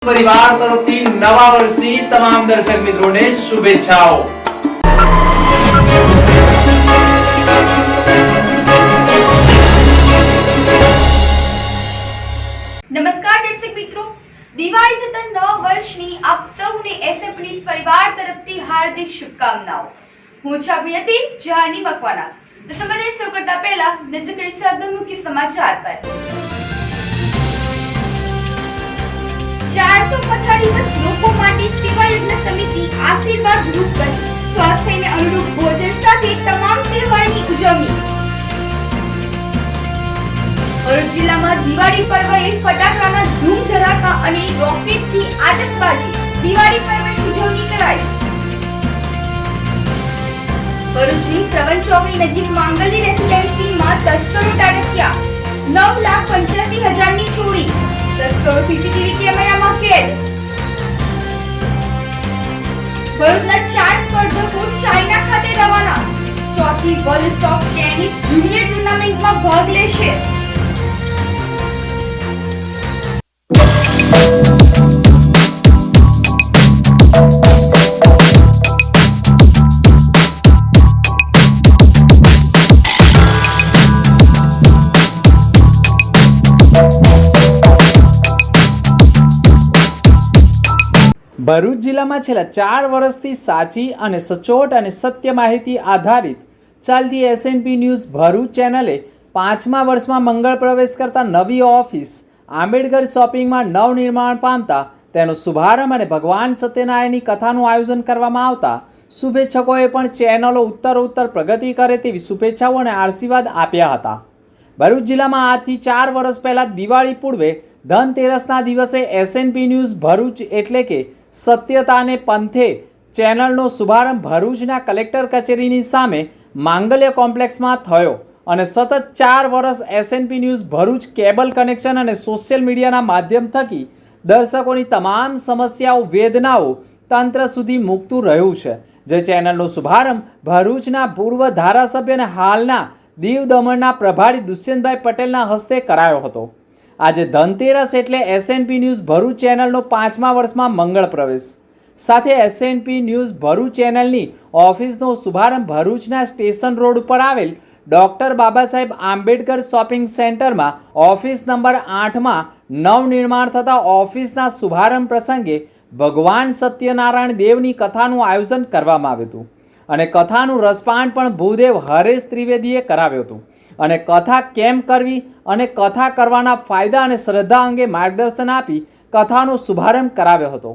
परिवार तरफથી નવા વર્ષની તમામ દર્શક મિત્રોને શુભેચ્છાઓ। નમસ્કાર દર્શક મિત્રો, દિવાળી તથા નવા વર્ષની આપ સૌને એસએપ ન્યૂઝ પરિવાર તરફથી હાર્દિક શુભકામનાઓ। હું છું આપની હતી જહાની મકવાના। તો સમય શરૂ કરતા પહેલા નજર કરીશું આજના મુખ્ય સમાચાર પર। 450 લોકો માટે સેવા યજ્ઞ સમિતિ આશીર્વાદ ગ્રુપ બની સ્વાસ્થ્યને અનુરૂપ ભોજન સાથે તમામ તહેવારની ઉજવણી। ભરૂચ જિલ્લામાં દિવાળી પર્વએ ફટાકડાના ધૂમ ધડાકા અને રોકેટથી આતશબાજી દિવાળી પર્વની ઉજવણી કરાઈ। ભરૂચની શ્રવણ ચોકડી નજીક માંગલ્ય રેસિડેન્સીમાં તસ્કરો ત્રાટક્યા। 9,85,000ની ચોરી, તસ્કરો સીસીટીવી કેમેરામાં કેદ। ભરૂચના 4 સ્પર્ધકો ચાઇના ખાતે રવાના, ચોથી વર્લ્ડ સોફ્ટ ટેનિસ જુનિયર ટુર્નામેન્ટમાં ભાગ લેશે। ભરૂચ જિલ્લામાં છેલ્લા 4 વર્ષથી સાચી અને સચોટ અને સત્ય માહિતી આધારિત ચાલતી એસએનપી ન્યૂઝ ભરૂચ ચેનલે 5મા વર્ષમાં મંગળ પ્રવેશ કરતા નવી ઓફિસ આંબેડકર શોપિંગમાં નવનિર્માણ પામતા તેનો શુભારંભ અને ભગવાન સત્યનારાયણની કથાનું આયોજન કરવામાં આવતા શુભેચ્છકોએ પણ ચેનલો ઉત્તરોત્તર પ્રગતિ કરે તેવી શુભેચ્છાઓ અને આશીર્વાદ આપ્યા હતા। ભરૂચ જિલ્લામાં આજથી 4 વર્ષ પહેલાં દિવાળી પૂર્વે ધનતેરસના દિવસે એસએનપી ન્યૂઝ ભરૂચ એટલે કે સત્યતાને પંથે ચેનલનો શુભારંભ ભરૂચના કલેક્ટર કચેરીની સામે માંગલ્ય કોમ્પ્લેક્સમાં થયો અને સતત 4 વર્ષ SNP news Bharuch cable connection અને સોશિયલ મીડિયાના માધ્યમ થકી દર્શકોની તમામ સમસ્યાઓ વેદનાઓ તંત્ર સુધી મૂકતું રહ્યું છે। જે ચેનલનો શુભારંભ ભરૂચના પૂર્વ ધારાસભ્ય અને હાલના દીવ દમણના પ્રભારી દુષ્યંતભાઈ પટેલના હસ્તે કરાયો હતો। આજે ધનતેરસ એટલે એસએનપી ન્યૂઝ ભરૂચ ચેનલનો 5મા વર્ષમાં મંગળ પ્રવેશ સાથે એસએનપી ન્યૂઝ ભરૂચ ચેનલની ઓફિસનો શુભારંભ ભરૂચના સ્ટેશન રોડ ઉપર આવેલ ડૉક્ટર બાબા સાહેબ આંબેડકર શોપિંગ સેન્ટરમાં ઓફિસ નંબર 8માં નવનિર્માણ થતા ઓફિસના શુભારંભ પ્રસંગે ભગવાન સત્યનારાયણ દેવની કથાનું આયોજન કરવામાં આવ્યું હતું અને કથાનું રસપાન પણ ભૂદેવ હરેશ ત્રિવેદીએ કરાવ્યું હતું અને કથા કેમ કરવી અને કથા કરવાના ફાયદા અને શ્રદ્ધા અંગે માર્ગદર્શન આપી કથાનો શુભારંભ કરાવ્યો હતો।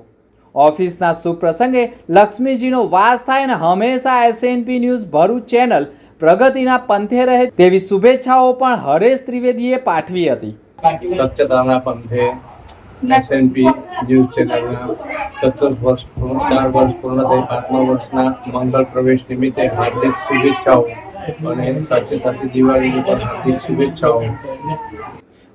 ઓફિસના શુભ પ્રસંગે લક્ષ્મીજીનો વાસ થાય અને હંમેશા એસએનપી ન્યૂઝ ભરૂચ ચેનલ પ્રગતિના પંથે રહે તેવી શુભેચ્છાઓ પણ હરેશ ત્રિવેદીએ પાઠવી હતી। સત્યતાના પંથે એસએનપી ન્યૂઝ ચેનલના 4 વર્ષ પૂર્ણ થઈ 5મા વર્ષના મંગળ પ્રવેશ નિમિત્તે હાર્દિક શુભેચ્છાઓ અને સત્યતાથી દિવાળીની પણ હાર્દિક શુભેચ્છાઓ।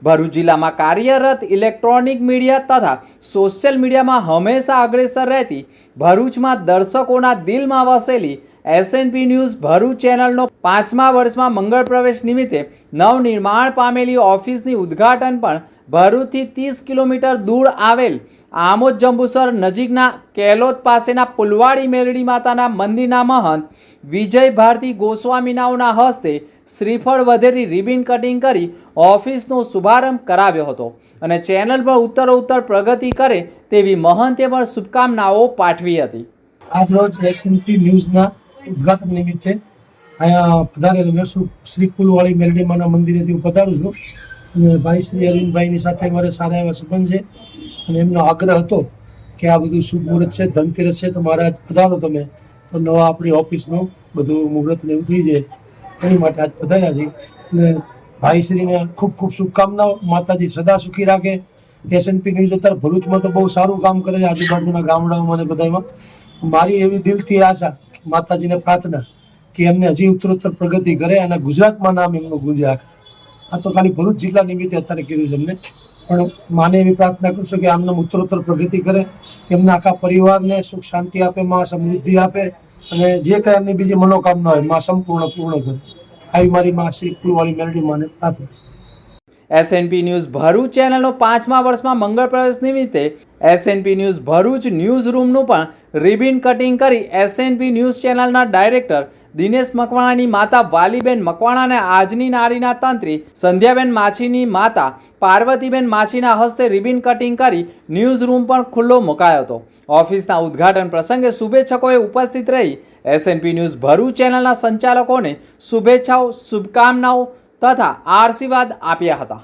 ભરૂચ જિલ્લામાં કાર્યરત ઇલેક્ટ્રોનિક મીડિયા તથા સોશિયલ મીડિયામાં હંમેશા અગ્રેસર રહેતી ભરૂચમાં દર્શકોના દિલમાં વસેલી એસએનપી ન્યૂઝ ભરૂચ ચેનલનો 5મા વર્ષમાં મંગળ પ્રવેશ નિમિત્તે નવનિર્માણ પામેલી ઓફિસની ઉદ્ઘાટન પણ ભરૂચથી 30 કિલોમીટર દૂર આવેલ આમોદ જંબુસર નજીકના કેલોદ પાસેના પુલવાડી મેલડી માતાના મંદિરના મહંત વિજય ભારતી ગોસ્વામીનાઓના હસ્તે શ્રીફળ વધેરી રિબિન કટિંગ કરી ઓફિસનો શુભારંભ કરાવ્યો હતો અને ચેનલ પર ઉત્તરોત્તર પ્રગતિ કરે તેવી મહંતે પણ શુભકામનાઓ પાઠવી હતી। આજ રોજ એસએનપી ન્યૂઝના ઉદ્ઘાટન નિમિત્તે અહીંયા પધારેલ મેં શ્રી પુલવાડી મેલડીમાના મંદિરેથી હું પધારું છું અને ભાઈ શ્રી અરવિંદભાઈની સાથે મારે સારા એવા સંબંધ છે અને એમનો આગ્રહ હતો કે આ બધું શુભ મુહૂર્ત છે, ધનતેરસ છે, તો મહારાજ પધારો તમે તો નવા આપણી ઓફિસનું બધું મુહૂર્ત ને એવું થઈ જાય એની માટે આજ પધાર્યા છે અને ભાઈશ્રીને ખૂબ ખૂબ શુભકામનાઓ। માતાજી સદા સુખી રાખે। એસએનપી ન્યૂઝ અત્યારે ભરૂચમાં તો બહુ સારું કામ કરે છે, આજુબાજુના ગામડાઓમાં અને બધામાં। મારી એવી દિલથી આશા માતાજીને પ્રાર્થના કે એમને હજી ઉત્તરોત્તર પ્રગતિ કરે અને ગુજરાતમાં નામ એમનું ગુંજ્યા કરે। આ તો ખાલી ભરૂચ જિલ્લા નિમિત્તે અત્યારે કર્યું છે એમને, પણ માને એવી પ્રાર્થના કરશો કે આમને ઉત્તરોત્તર પ્રગતિ કરે, એમના આખા પરિવારને સુખ શાંતિ આપે, માં સમૃદ્ધિ આપે અને જે કાંઈ એમની બીજી મનોકામના હોય માં સંપૂર્ણ પૂર્ણ કરે। આવી મારી માં શ્રી પુલવાડી મેલડી માને પ્રાર્થના। એસએનપી ન્યૂઝ ભરૂચ ચેનલનો 5મા વર્ષમાં મંગળ પ્રવેશ નિમિત્તે એસએનપી ન્યૂઝ ભરૂચ ન્યૂઝ રૂમનું પણ રિબિન કટિંગ કરી એસએનપી ન્યૂઝ ચેનલના ડાયરેક્ટર દિનેશ મકવાણાની માતા વાલીબેન મકવાણા અને આજની નારીના તંત્રી સંધ્યાબેન માછીની માતા પાર્વતીબેન માછીના હસ્તે રિબિન કટિંગ કરી ન્યૂઝ રૂમ પણ ખુલ્લો મુકાયો હતો. ઓફિસના ઉદ્ઘાટન પ્રસંગે શુભેચ્છકોએ ઉપસ્થિત રહી એસએનપી ન્યૂઝ ભરૂચ ચેનલના સંચાલકોને શુભેચ્છાઓ, શુભકામનાઓ તથા આશીર્વાદ આપ્યા હતા.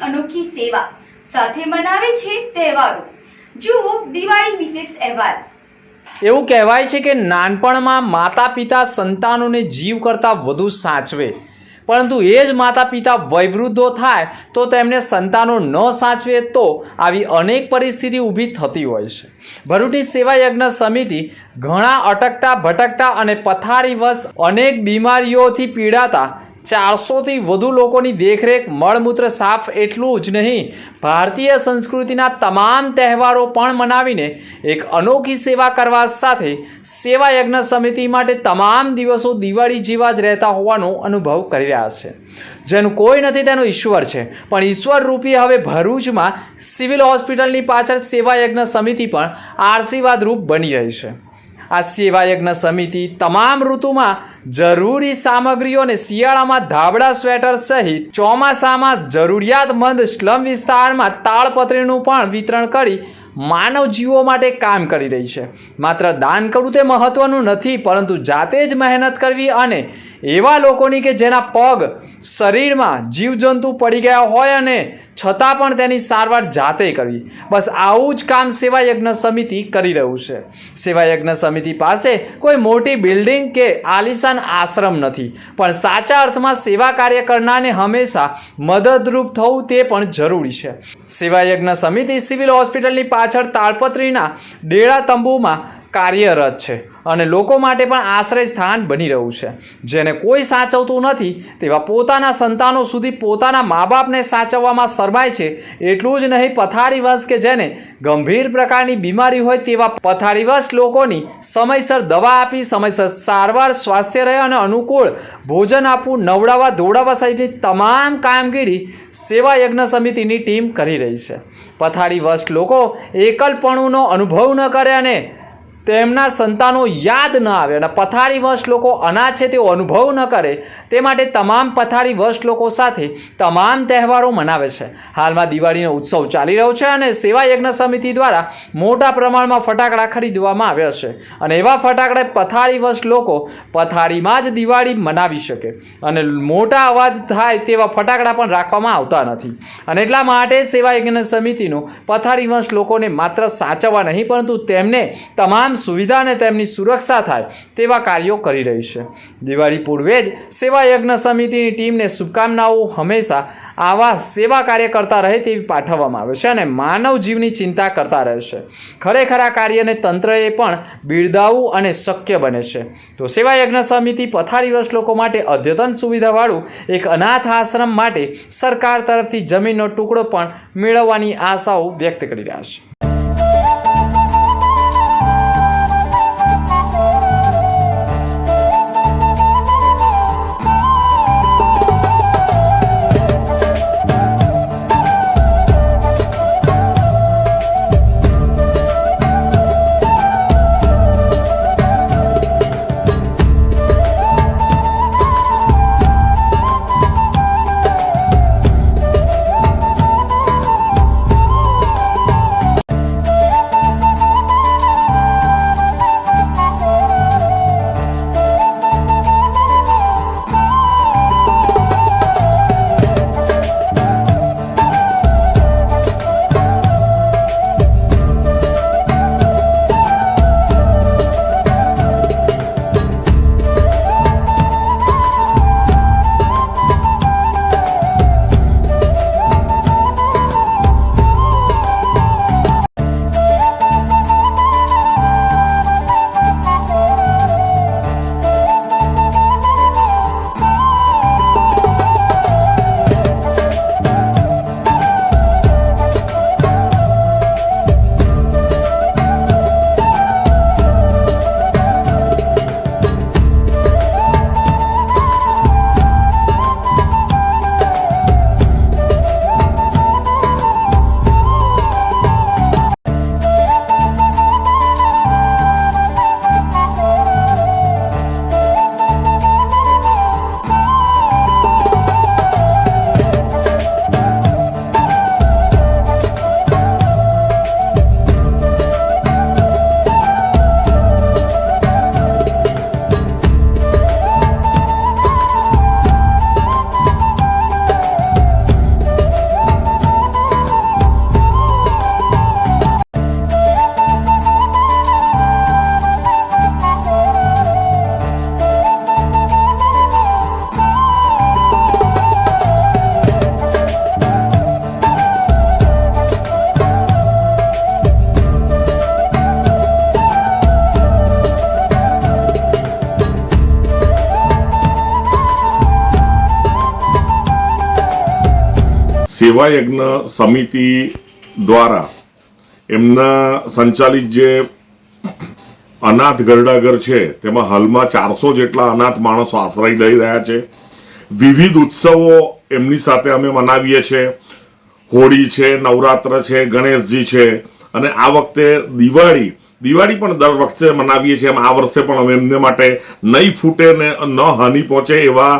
અનોખી સેવા સાથે મનાવે છે તહેવારો. જુઓ દિવાળી વિશેષ અહેવાલ. એવું કહેવાય છે કે નાનપણમાં માતા પિતા સંતાનોને જીવ કરતાં વધુ સાચવે, પરંતુ એ જ માતા પિતા વયવૃદ્ધો થાય તો તેમને સંતાનો ન સાચવે તો આવી અનેક પરિસ્થિતિ ઊભી થતી હોય છે. ભરૂચની સેવા યજ્ઞ સમિતિ ઘણા અટકતા ભટકતા અને પથારીવશ અનેક બીમારીઓથી પીડાતા 400થી વધુ લોકોની દેખરેખ, મળમૂત્ર સાફ એટલું જ નહીં, ભારતીય સંસ્કૃતિના તમામ તહેવારો પણ મનાવીને એક અનોખી સેવા કરવા સાથે સેવા યજ્ઞ સમિતિ માટે તમામ દિવસો દિવાળી જેવા જ રહેતા હોવાનો અનુભવ કરી રહ્યા છે. જેનું કોઈ નથી તેનો ઈશ્વર છે, પણ ઈશ્વર રૂપી હવે ભરૂચમાં સિવિલ હોસ્પિટલની પાછળ સેવા યજ્ઞ સમિતિ પણ આશીર્વાદરૂપ બની રહી છે. આ સેવા યજ્ઞ સમિતિ તમામ ઋતુમાં જરૂરી સામગ્રીઓ અને શિયાળામાં ધાબળા, સ્વેટર સહિત ચોમાસામાં જરૂરિયાતમંદ સ્લમ વિસ્તારમાં તાળપત્રીનું પણ વિતરણ કરી માનવ જીવો માટે કામ કરી રહી છે. માત્ર દાન કરવું તે મહત્વનું નથી, પરંતુ જાતે જ મહેનત કરવી અને એવા લોકોની કે જેના પગ શરીરમાં જીવજંતુ પડી ગયા હોય અને છતાં પણ તેની સારવાર જાતે કરવી, બસ આવું જ કામ સેવા યજ્ઞ સમિતિ કરી રહ્યું છે. સેવા યજ્ઞ સમિતિ પાસે કોઈ મોટી બિલ્ડિંગ કે આલિશાન આશ્રમ નથી, પણ સાચા અર્થમાં સેવા કાર્ય કરનારને હંમેશા મદદરૂપ થવું તે પણ જરૂરી છે. સેવા યજ્ઞ સમિતિ સિવિલ હોસ્પિટલની પાછળ તાળપત્રીના ડેરા તંબુમાં કાર્યરત છે અને લોકો માટે પણ આશ્રય સ્થાન બની રહ્યું છે. જેને કોઈ સાચવતું નથી તેવા પોતાના સંતાનો સુધી પોતાના મા બાપને સાચવવામાં શરમાય છે. એટલું જ નહીં, પથારીવશ કે જેને ગંભીર પ્રકારની બીમારી હોય તેવા પથારીવશ લોકોની સમયસર દવા આપી, સમયસર સારવાર, સ્વાસ્થ્ય રહે અને અનુકૂળ ભોજન આપવું, નવડાવવા ધોવડાવવા સહિતની તમામ કામગીરી સેવા યજ્ઞ સમિતિની ટીમ કરી રહી છે. પથારીવશ લોકો એકલપણુંનો અનુભવ ન કરે અને તેમના સંતાનો યાદ ન આવે અને પથારીવશ લોકો અનાથ છે તેવો અનુભવ ન કરે તે માટે તમામ પથારીવશ લોકો સાથે તમામ તહેવારો મનાવે છે. હાલમાં દિવાળીનો ઉત્સવ ચાલી રહ્યો છે અને સેવા યજ્ઞ સમિતિ દ્વારા મોટા પ્રમાણમાં ફટાકડા ખરીદવામાં આવ્યા છે અને એવા ફટાકડા પથારીવશ લોકો પથારીમાં જ દિવાળી મનાવી શકે અને મોટા અવાજ થાય તેવા ફટાકડા પણ રાખવામાં આવતા નથી. અને એટલા માટે સેવા યજ્ઞ સમિતિનું પથારીવશ લોકોને માત્ર સાચવવા નહીં પરંતુ તેમને તમામ સુવિધા અને તેમની સુરક્ષા થાય તેવા કાર્યો કરી રહી છે. દિવાળી પૂર્વે જ સેવા યજ્ઞ સમિતિની ટીમને શુભકામનાઓ હંમેશા આવા સેવા કાર્ય કરતા રહે તેવી પાઠવવામાં આવે છે અને માનવ જીવની ચિંતા કરતા રહે છે. ખરેખર આ કાર્યને તંત્રએ પણ બિરદાવવું અને શક્ય બને છે. તો સેવા યજ્ઞ સમિતિ પથારીવશ લોકો માટે અદ્યતન સુવિધાવાળું એક અનાથ આશ્રમ માટે સરકાર તરફથી જમીનનો ટુકડો પણ મેળવવાની આશાઓ વ્યક્ત કરી રહ્યા છે. સેવા યજ્ઞ સમિતિ દ્વારા એમના સંચાલિત જે અનાથ ગરડાઘર છે તેમાં હાલમાં 400 જેટલા અનાથ માણસો આશ્રય લઈ રહ્યા છે. વિવિધ ઉત્સવો એમની સાથે અમે મનાવીએ છીએ. હોળી છે, નવરાત્ર છે, ગણેશજી છે અને આ વખતે દિવાળી પણ દર વખતે મનાવીએ છીએ. આ વર્ષે પણ અમે એમને માટે નહીં ફૂટે ને ન હાનિ પહોંચે એવા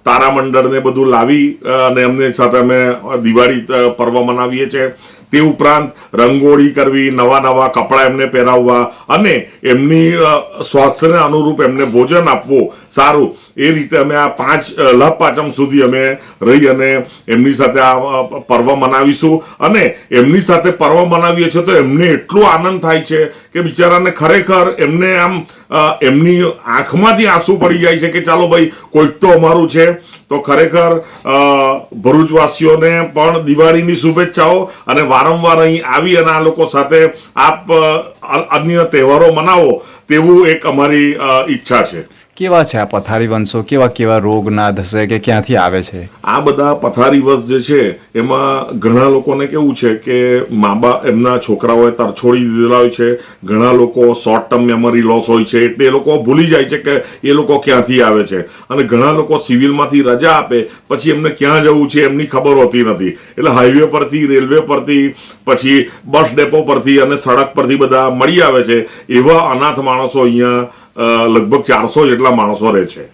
તારામંડળ ને બધું લાવી અને એમની સાથે અમે દિવાળી પર્વ મનાવીએ છીએ. તે ઉપરાંત રંગોળી કરવી, નવા કપડાં એમને પહેરાવવા અને એમની સ્વાસ્થ્યને અનુરૂપ એમને ભોજન આપવું સારું એ રીતે અમે આ લાભ પાંચમ સુધી અમે રહી અને એમની સાથે આ પર્વ મનાવીશું. અને એમની સાથે પર્વ મનાવીએ છીએ તો એમને એટલો આનંદ થાય છે કે બિચારાને ખરેખર એમને આમ એમની આંખમાંથી આંસુ પડી જાય છે કે ચાલો ભાઈ કોઈક તો અમારું છે. તો તો ખરેખર ભરૂચવાસીઓને પણ દિવાળીની શુભેચ્છાઓ અને વારંવાર અહીં આવી અને આ લોકો સાથે આપ અન્ય તહેવારો મનાવો તેવું એક અમારી ઈચ્છા છે. કેવા છે આ પથારી વંશો, કેવા કેવા રોગ નાદ હશે કે ક્યાંથી આવે છે? આ બધા પથારી વંશ જે છે એમાં ઘણા લોકોને કેવું છે કે મા બાપ એમના છોકરાઓએ તરછોડી દીધેલા હોય છે, ઘણા લોકો શોર્ટ ટર્મ મેમરી લોસ હોય છે એટલે એ લોકો ભૂલી જાય છે કે એ લોકો ક્યાંથી આવે છે, અને ઘણા લોકો સિવિલમાંથી રજા આપે પછી એમને ક્યાં જવું છે એમની ખબર હોતી નથી, એટલે હાઈવે પરથી, રેલવે પરથી, પછી બસ ડેપો પરથી અને સડક પરથી બધા મળી આવે છે. એવા અનાથ માણસો અહીંયા લગભગ 400 જેટલા માણસો રહે છે.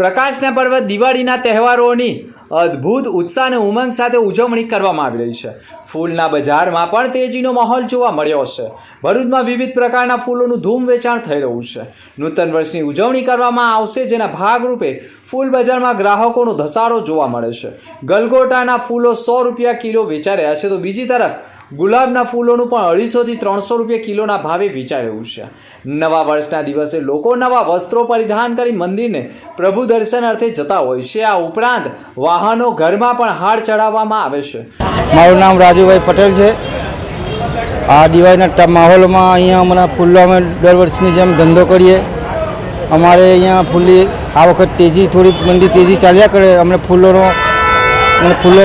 પ્રકાશના પર્વ દિવાળીના તહેવારોની અદ્ભુત ઉત્સાહ અને ઉમંગ સાથે ઉજવણી કરવામાં આવી રહી છે. ફૂલના બજારમાં પણ તેજીનો માહોલ જોવા મળ્યો છે. ભરૂચમાં વિવિધ પ્રકારના ફૂલોનું ધૂમ વેચાણ થઈ રહ્યું છે. નૂતન વર્ષની ઉજવણી કરવામાં આવશે, જેના ભાગરૂપે ફૂલ બજારમાં ગ્રાહકોનો ધસારો જોવા મળે છે. ગલગોટાના ફૂલો 100 રૂપિયા કિલો વેચાઈ રહ્યા છે, તો બીજી તરફ ગુલાબના ફૂલોનું પણ 250 થી 300 રૂપિયા કિલોના ભાવે વેચાઈ રહ્યું છે. નવા વર્ષના દિવસે લોકો નવા વસ્ત્રો પરિધાન કરી મંદિરને પ્રભુ દર્શન અર્થે જતા હોય છે. આ ઉપરાંત વાહનો ઘરમાં પણ હાર ચડાવવામાં આવે છે. મારું નામ રાજુભાઈ પટેલ છે. આ દિવાળીના માહોલમાં અહીંયા અમારા ફૂલો અમે દર વર્ષની જેમ ધંધો કરીએ. અમારે અહીંયા ફૂલી આ વખત તેજી થોડીક મંદી તેજી ચાલ્યા કરે. અમને ફૂલો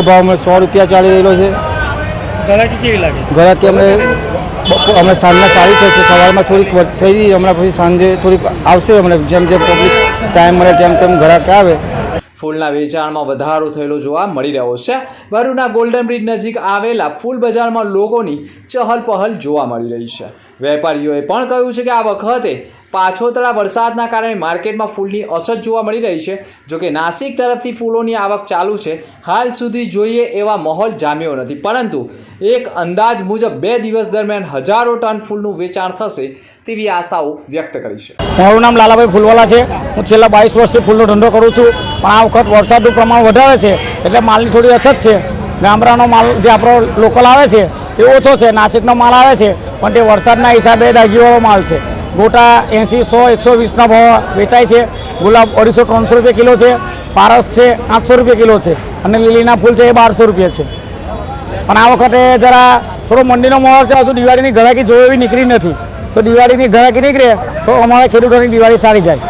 ભાવ અમે 100 રૂપિયા ચાલી રહેલો છે. ઘરાકી અમે સાંજના સારી થશે, સવારમાં થોડીક થઈ ગઈ, હમણાં પછી સાંજે થોડીક આવશે. હમણાં જેમ જેમ પબ્લિક ટાઈમ મળે તેમ ઘરાકી આવે. ફૂલના વેચાણમાં વધારો થયેલો જોવા મળી રહ્યો છે. ભરૂચના ગોલ્ડન બ્રિજ નજીક આવેલા ફૂલ બજારમાં લોકોની ચહલ પહલ જોવા મળી રહી છે. વેપારીઓએ પણ કહ્યું છે કે આ વખતે પાછોતરા વરસાદના કારણે માર્કેટમાં ફૂલની અછત જોવા મળી રહી છે. જોકે નાસિક તરફથી ફૂલોની આવક ચાલુ છે. હાલ સુધી જોઈએ એવા માહોલ જામ્યો નથી, પરંતુ એક અંદાજ મુજબ 2 દિવસ દરમિયાન હજારો ટન ફૂલનું વેચાણ થશે તેવી આશાઓ વ્યક્ત કરી છે. મારું નામ લાલાભાઈ ફૂલવાલા છે. હું છેલ્લા 22 વર્ષથી ફૂલનો ધંધો કરું છું, પણ આ વખત વરસાદનું પ્રમાણ વધારે છે એટલે માલની થોડી અછત છે. ગામડાનો માલ જે આપણો લોકલ આવે છે તે ઓછો છે, નાસિકનો માલ આવે છે, પણ તે વરસાદના હિસાબે દાગીવાળો માલ છે. ગોટા 80, 100, 120ના ભાવ વેચાય છે. ગુલાબ 250-300 રૂપિયા કિલો છે. પારસ છે 800 રૂપિયા કિલો છે, અને લીલીના ફૂલ છે એ 1200 રૂપિયા છે. પણ આ વખતે જરા થોડો મંડીનો માહોલ છે. હજુ દિવાળીની ઘરાકી જોઈ એવી નીકળી નથી, તો દિવાળીની ઘરાકી નીકળે તો અમારા ખેડૂતોની દિવાળી સારી જાય.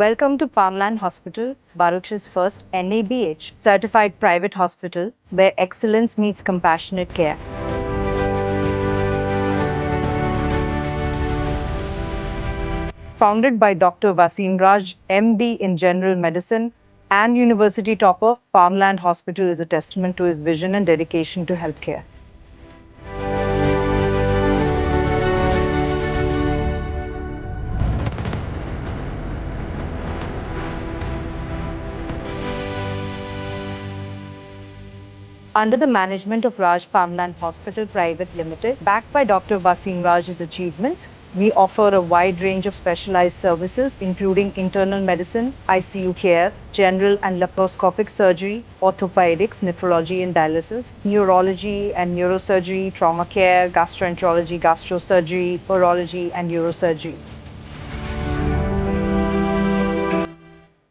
Welcome to Palmland Hospital, Baruch's first NABH certified private hospital where excellence meets compassionate care. Founded by Dr. Wasim Raj, MD in General Medicine and University topper, Palmland Hospital is a testament to his vision and dedication to healthcare. Under the management of Raj Palmland Hospital Private Limited, backed by Dr. Wasim Raj's achievements, we offer a wide range of specialized services including internal medicine, ICU care, general and laparoscopic surgery, orthopedics, nephrology and dialysis, neurology and neurosurgery, trauma care, gastroenterology, gastrosurgery, urology and neurosurgery.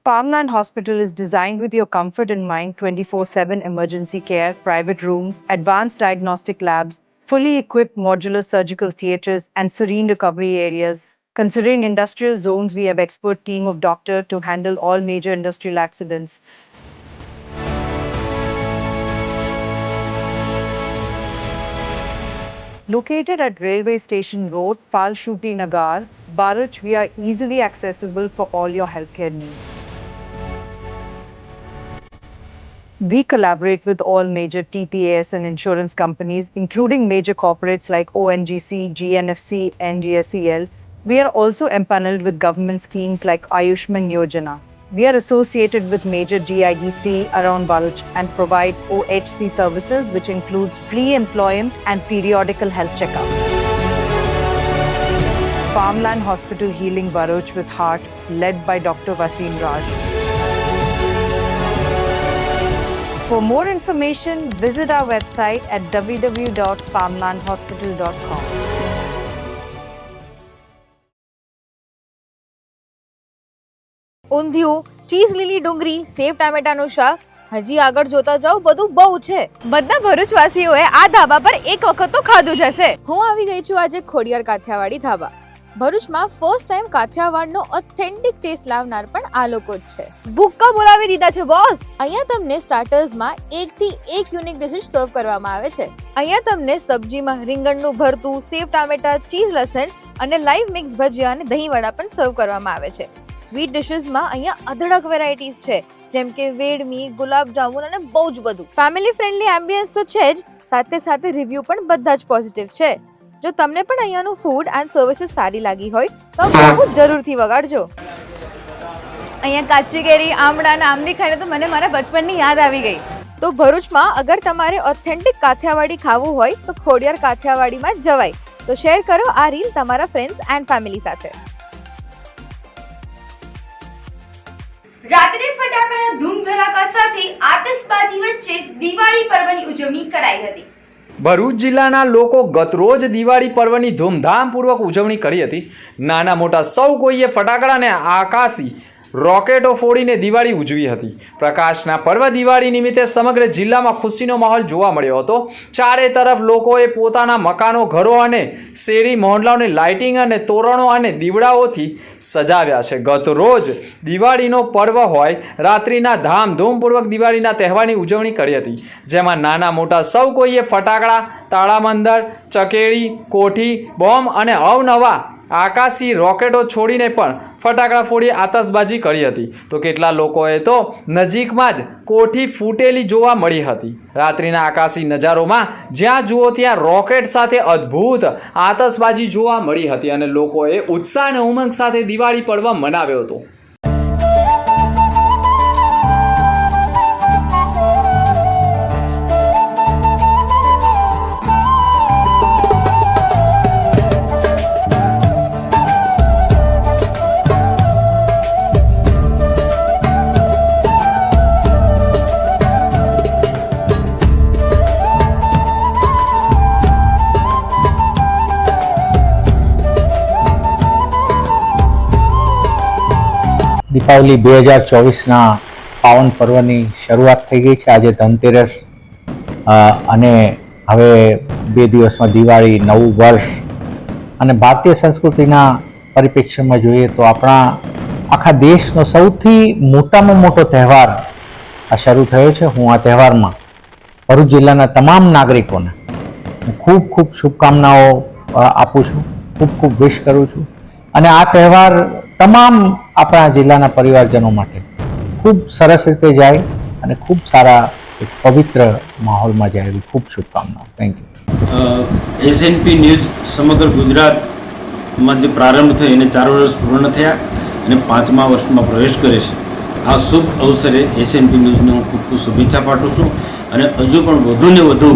Palmland Hospital is designed with your comfort in mind. 24/7 emergency care, private rooms, advanced diagnostic labs, fully equipped modular surgical theatres and serene recovery areas. Considering industrial zones, we have expert team of doctors to handle all major industrial accidents. Located at Railway Station Road, Falshuti Nagar, Baruch, we are easily accessible for all your healthcare needs. We collaborate with all major TPAS and insurance companies, including major corporates like ONGC, GNFC, and GSEL. We are also empaneled with government schemes like Ayushman Yojana. We are associated with major GIDC around Baruch and provide OHC services, which includes pre-employment and periodical health checkup. Palmland Hospital Healing Baruch with Heart, led by Dr. Wasim Raj. For more information, visit our website at www.palmlandhospital.com. Undhiyu, cheese લીલી ડુંગળી, સેવ ટામેટાનું શાક, હજી આગળ જોતા જાઓ બધું બહુ છે. બધા ભરૂચવાસીઓએ આ ધાબા પર એક વખત તો ખાધું જ હશે. હું આવી ગઈ છું આજે ખોડિયાર કાઠિયાવાડી ધાબા. ભરૂચમાં ફર્સ્ટ ટાઈમ કાઠિયાવાડનો ઓથેન્ટિક ટેસ્ટ લાવનાર પણ આ લોકો જ છે. ભૂક્કા બોલાવી દીધા છે બોસ. અહીંયા તમને સ્ટાર્ટર્સમાં 1 થી 1 યુનિક ડિશિસ સર્વ કરવામાં આવે છે. અહીંયા તમને સબ્જીમાં રીંગણનું ભરતું, સેવ ટામેટા, ચીઝ લસણ અને લાઈવ મિક્સ ભજીયા અને દહીં વડા પણ સર્વ કરવામાં આવે છે. સ્વીટ ડિશિસમાં અહીંયા અઢળક વેરાયટીઝ છે, જેમ કે વેડમી, ગુલાબ જામુન અને બહુ જ બધું. ફેમિલી ફ્રેન્ડલી એમ્બિયન્સ તો છે જ, સાથે સાથે રિવ્યુ પણ બધા જ પોઝિટિવ છે. જો તમને પણ અહીંયાનું ફૂડ એન્ડ સર્વિસીસ સારી લાગી હોય તો બહુ જરૂરથી વગાડજો. અહીંયા કાચી કેરી, આમળા અને આંબલી ખાઈને તો મને મારા બચપનની યાદ આવી ગઈ. તો ભરૂચમાં અગર તમારે ઓથેન્ટિક કાઠિયાવાડી ખાવું હોય તો ખોડિયાર કાઠિયાવાડીમાં જ જવાય. તો શેર કરો આ રીલ તમારા ફ્રેન્ડ્સ એન્ડ ફેમિલી સાથે. રાત્રે ફટાકડાના ધૂમ ધડાકા સાથે આતશબાજી વચ્ચે દિવાળી પર્વની ઉજવણી કરાઈ હતી. ભરૂચ જિલ્લાના લોકો ગતરોજ દિવાળી પર્વની ધૂમધામપૂર્વક ઉજવણી કરી હતી. નાના મોટા સૌ કોઈએ ફટાકડા અને આકાશી રોકેટો ફોડીને દિવાળી ઉજવી હતી. પ્રકાશના પર્વ દિવાળી નિમિત્તે સમગ્ર જિલ્લામાં ખુશીનો માહોલ જોવા મળ્યો હતો. ચારે તરફ લોકોએ પોતાના મકાનો, ઘરો અને શેરી મોહલ્લાઓને લાઇટિંગ અને તોરણો અને દીવડાઓથી સજાવ્યા છે. ગત રોજ દિવાળીનો પર્વ હોય, રાત્રિના ધામધૂમપૂર્વક દિવાળીના તહેવારની ઉજવણી કરી હતી, જેમાં નાના મોટા સૌ કોઈએ ફટાકડા, તાળામંદર, ચકેડી, કોઠી, બોમ્બ અને અવનવા આકાશી રોકેટો છોડીને પણ ફટાકડા ફોડી આતશબાજી કરી હતી. તો કેટલા લોકોએ તો નજીકમાં જ કોઠી ફૂટેલી જોવા મળી હતી. રાત્રિના આકાશી નજારોમાં જ્યાં જુઓ ત્યાં રોકેટ સાથે અદ્ભુત આતશબાજી જોવા મળી હતી અને લોકોએ ઉત્સાહ અને ઉમંગ સાથે દિવાળી પર્વ મનાવ્યો હતો. દીપાવલી 2024ના પાવન પર્વની શરૂઆત થઈ ગઈ છે. આજે ધનતેરસ અને હવે 2 દિવસમાં દિવાળી, નવું વર્ષ અને ભારતીય સંસ્કૃતિના પરિપ્રેક્ષ્યમાં જોઈએ તો આપણા આખા દેશનો સૌથી મોટામાં મોટો તહેવાર આ શરૂ થયો છે. હું આ તહેવારમાં ભરૂચ જિલ્લાના તમામ નાગરિકોને ખૂબ ખૂબ શુભકામનાઓ આપું છું, ખૂબ ખૂબ વિશ કરું છું. અને આ તહેવાર તમામ આપણા જિલ્લાના પરિવારજનો માટે ખૂબ સરસ રીતે જાય અને ખૂબ સારા એક પવિત્ર માહોલમાં જાય એવી ખૂબ શુભકામનાઓ. Thank you. એસએનપી ન્યૂઝ સમગ્ર ગુજરાતમાં જે પ્રારંભ થયો એને 4 વર્ષ પૂર્ણ થયા અને 5મા વર્ષમાં પ્રવેશ કરે છે. આ શુભ અવસરે એસએનપી ન્યૂઝને હું ખૂબ ખૂબ શુભેચ્છા પાઠવું છું અને હજુ પણ વધુને વધુ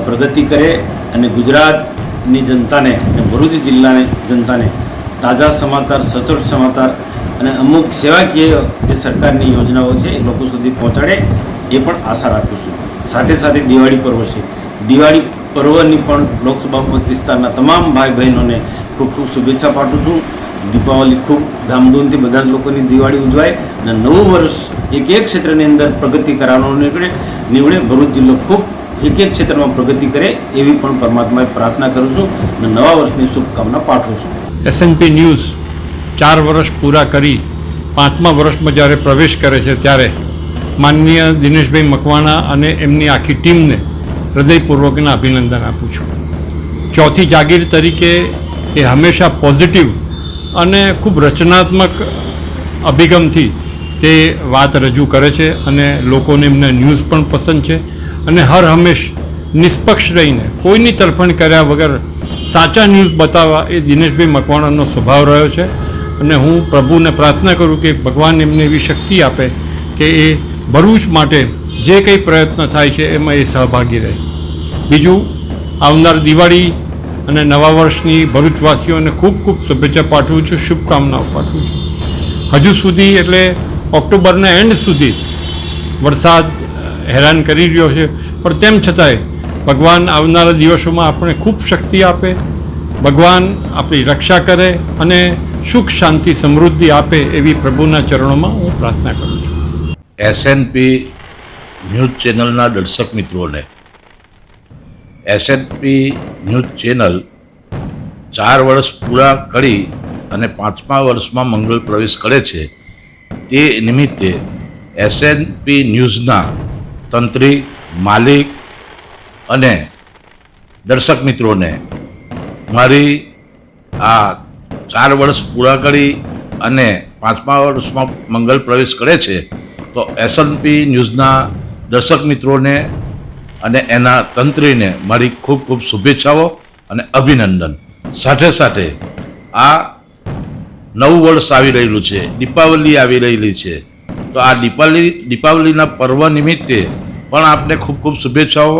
પ્રગતિ કરે અને ગુજરાતની જનતાને અને ભરૂચ જિલ્લાની જનતાને તાજા સમાચાર, સચોટ સમાચાર અને અમુક સેવાકીય જે સરકારની યોજનાઓ છે એ લોકો સુધી પહોંચાડે એ પણ આશા રાખું છું. સાથે સાથે દિવાળી પર્વ છે. દિવાળી પર્વની પણ લોકસભા મત વિસ્તારના તમામ ભાઈ બહેનોને ખૂબ ખૂબ શુભેચ્છા પાઠવું છું. દીપાવલી ખૂબ ધામધૂમથી બધા જ લોકોની દિવાળી ઉજવાય અને નવું વર્ષ એક ક્ષેત્રની અંદર પ્રગતિ કરવાનો નીવડે. ભરૂચ જિલ્લો ખૂબ એક ક્ષેત્રમાં પ્રગતિ કરે એવી પણ પરમાત્માએ પ્રાર્થના કરું છું અને નવા વર્ષની શુભકામના પાઠવું છું. એસએનપી ન્યૂઝ 4 વર્ષ પૂરા કરી 5મા વર્ષમાં જ્યારે પ્રવેશ કરે છે ત્યારે માનનીય દિનેશભાઈ મકવાણા અને એમની આખી ટીમને હૃદયપૂર્વકના અભિનંદન આપું છું. ચોથી જાગીર તરીકે એ હંમેશા પોઝિટિવ અને ખૂબ રચનાત્મક અભિગમથી તે વાત રજૂ કરે છે અને લોકોને એમના ન્યૂઝ પણ પસંદ છે અને હર હંમેશ નિષ્પક્ષ રહીને કોઈની તરફેણ કર્યા વગર સાચા ન્યૂઝ બતાવવા એ દિનેશભાઈ મકવાણાનો સ્વભાવ રહ્યો છે અને હું પ્રભુને પ્રાર્થના કરું કે ભગવાન એમને એવી શક્તિ આપે કે એ ભરૂચ માટે જે કંઈ પ્રયત્ન થાય છે એમાં એ સહભાગી રહે. બીજું, આવનાર દિવાળી અને નવા વર્ષની ભરૂચવાસીઓને ખૂબ ખૂબ શુભેચ્છા પાઠવું છું, શુભકામનાઓ પાઠવું છું. હજુ સુધી એટલે ઓક્ટોબરના એન્ડ સુધી વરસાદ હેરાન કરી રહ્યો છે, પણ તેમ છતાંય ભગવાન આવનારા દિવસોમાં આપણે ખૂબ શક્તિ આપે, ભગવાન આપણી રક્ષા કરે અને સુખ, શાંતિ, સમૃદ્ધિ આપે એવી પ્રભુના ચરણોમાં હું પ્રાર્થના કરું છું. એસએનપી ન્યૂઝ ચેનલના દર્શક મિત્રોને એસએનપી ન્યૂઝ ચેનલ 4 વર્ષ પૂરા કરી અને 5મા વર્ષમાં મંગળ પ્રવેશ કરે છે તે નિમિત્તે એસએનપી ન્યૂઝના તંત્રી, માલિક અને દર્શક મિત્રોને મારી આ 4 વર્ષ પૂરા કરી અને 5મા વર્ષમાં મંગળ પ્રવેશ કરે છે તો એસએનપી ન્યૂઝના દર્શક મિત્રોને અને એના તંત્રીને મારી ખૂબ ખૂબ શુભેચ્છાઓ અને અભિનંદન. સાથે સાથે આ નવું વર્ષ આવી રહેલું છે, દીપાવલી આવી રહેલી છે, તો આ દીપાવલીના પર્વ નિમિત્તે પણ આપને ખૂબ ખૂબ શુભેચ્છાઓ.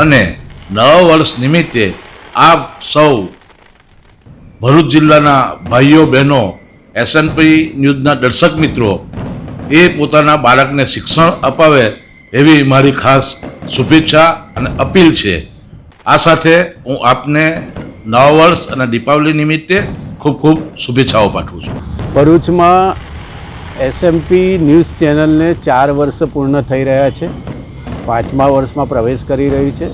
અને નવા વર્ષ નિમિત્તે આપ સૌ ભરૂચ જિલ્લાના ભાઈઓ બહેનો, એસએનપી ન્યૂઝના દર્શક મિત્રો એ પોતાના બાળકને શિક્ષણ અપાવે એવી મારી ખાસ શુભેચ્છા અને અપીલ છે. આ સાથે હું આપને નવા વર્ષ અને દીપાવલી નિમિત્તે ખૂબ ખૂબ શુભેચ્છાઓ પાઠવું છું. ભરૂચમાં એસએમપી ન્યૂઝ ચેનલને 4 વર્ષ પૂર્ણ થઈ રહ્યા છે, 5મા વર્ષમાં પ્રવેશ કરી રહી છે.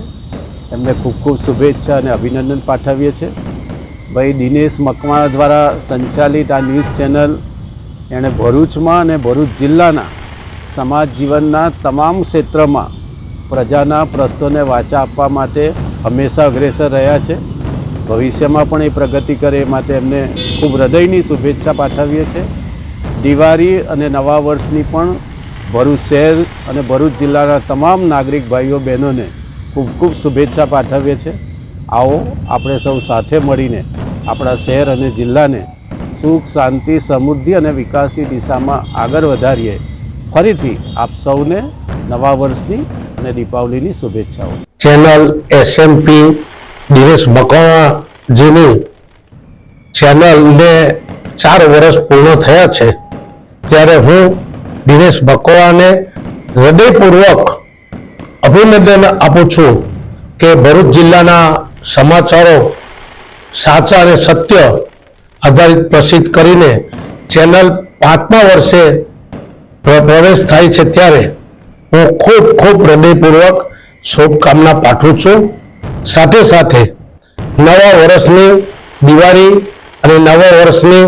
એમને ખૂબ ખૂબ શુભેચ્છા અને અભિનંદન પાઠવીએ છીએ. ભાઈ દિનેશ મકવાણા દ્વારા સંચાલિત આ ન્યૂઝ ચેનલ એણે ભરૂચમાં અને ભરૂચ જિલ્લાના સમાજ જીવનના તમામ ક્ષેત્રમાં પ્રજાના પ્રશ્નોને વાચા આપવા માટે હંમેશા અગ્રેસર રહ્યા છે. ભવિષ્યમાં પણ એ પ્રગતિ કરે એ માટે એમને ખૂબ હૃદયની શુભેચ્છા પાઠવીએ છીએ. દિવાળી અને નવા વર્ષની પણ ભરૂચ શહેર અને ભરૂચ જિલ્લાના તમામ નાગરિક ભાઈઓ બહેનોને ખૂબ ખૂબ શુભેચ્છા પાઠવીએ છીએ. આવો આપણે સૌ સાથે મળીને આપણા શહેર અને જિલ્લાને સુખ, શાંતિ, સમૃદ્ધિ અને વિકાસની દિશામાં આગળ વધારીએ. ફરીથી આપ સૌને નવા વર્ષની અને દીપાવલીની શુભેચ્છાઓ. ચેનલ એસએમપી દિનેશ મકવાણાજીની ચેનલને 4 વર્ષ પૂર્ણ થયા છે, ત્યારે હું દિનેશ મકવાણાને હૃદયપૂર્વક અભિનંદન આપું છું કે ભરૂચ જિલ્લાના સમાચારો સાચા અને સત્ય આધારિત પ્રસિદ્ધ કરીને ચેનલ 5મા વર્ષે પ્રવેશ થાય છે, ત્યારે હું ખૂબ ખૂબ હૃદયપૂર્વક શુભકામના પાઠવું છું. સાથે સાથે નવા વર્ષની દિવાળી અને નવા વર્ષની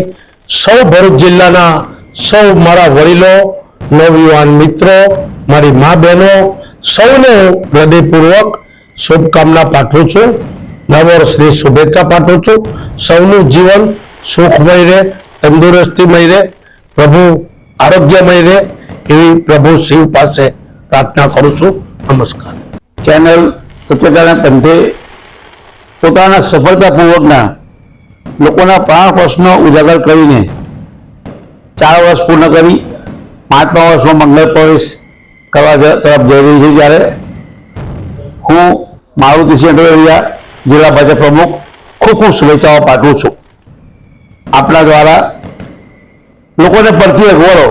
સૌ ભરૂચ જિલ્લાના સૌ મારા વડીલો, નવયુવાન મિત્રો, મારી મા બહેનો સૌને હું હૃદયપૂર્વક શુભકામના પાઠવું છું. નવા વર્ષની શુભેચ્છા પાઠવું છું. સૌનું જીવન સુખમય રહે, તંદુરસ્તીમય રહે, પ્રભુ આરોગ્યમય રહે એવી પ્રભુ શિવ પાસે પ્રાર્થના કરું છું. નમસ્કાર. ચેનલ સત્યતાના પંથે પોતાના સફળતાપૂર્વકના લોકોના પ્રાણ પ્રશ્નો ઉજાગર કરીને 4 વર્ષ પૂર્ણ કરી 5મા વર્ષમાં મંગળ પ્રવેશ કરવા તરફ જઈ રહી છે, ત્યારે હું મારુતિસિંહ અટવડિયા, જિલ્લા ભાજપ પ્રમુખ, ખૂબ ખૂબ શુભેચ્છાઓ પાઠવું છું. આપણા દ્વારા લોકોને પડતી અગવડો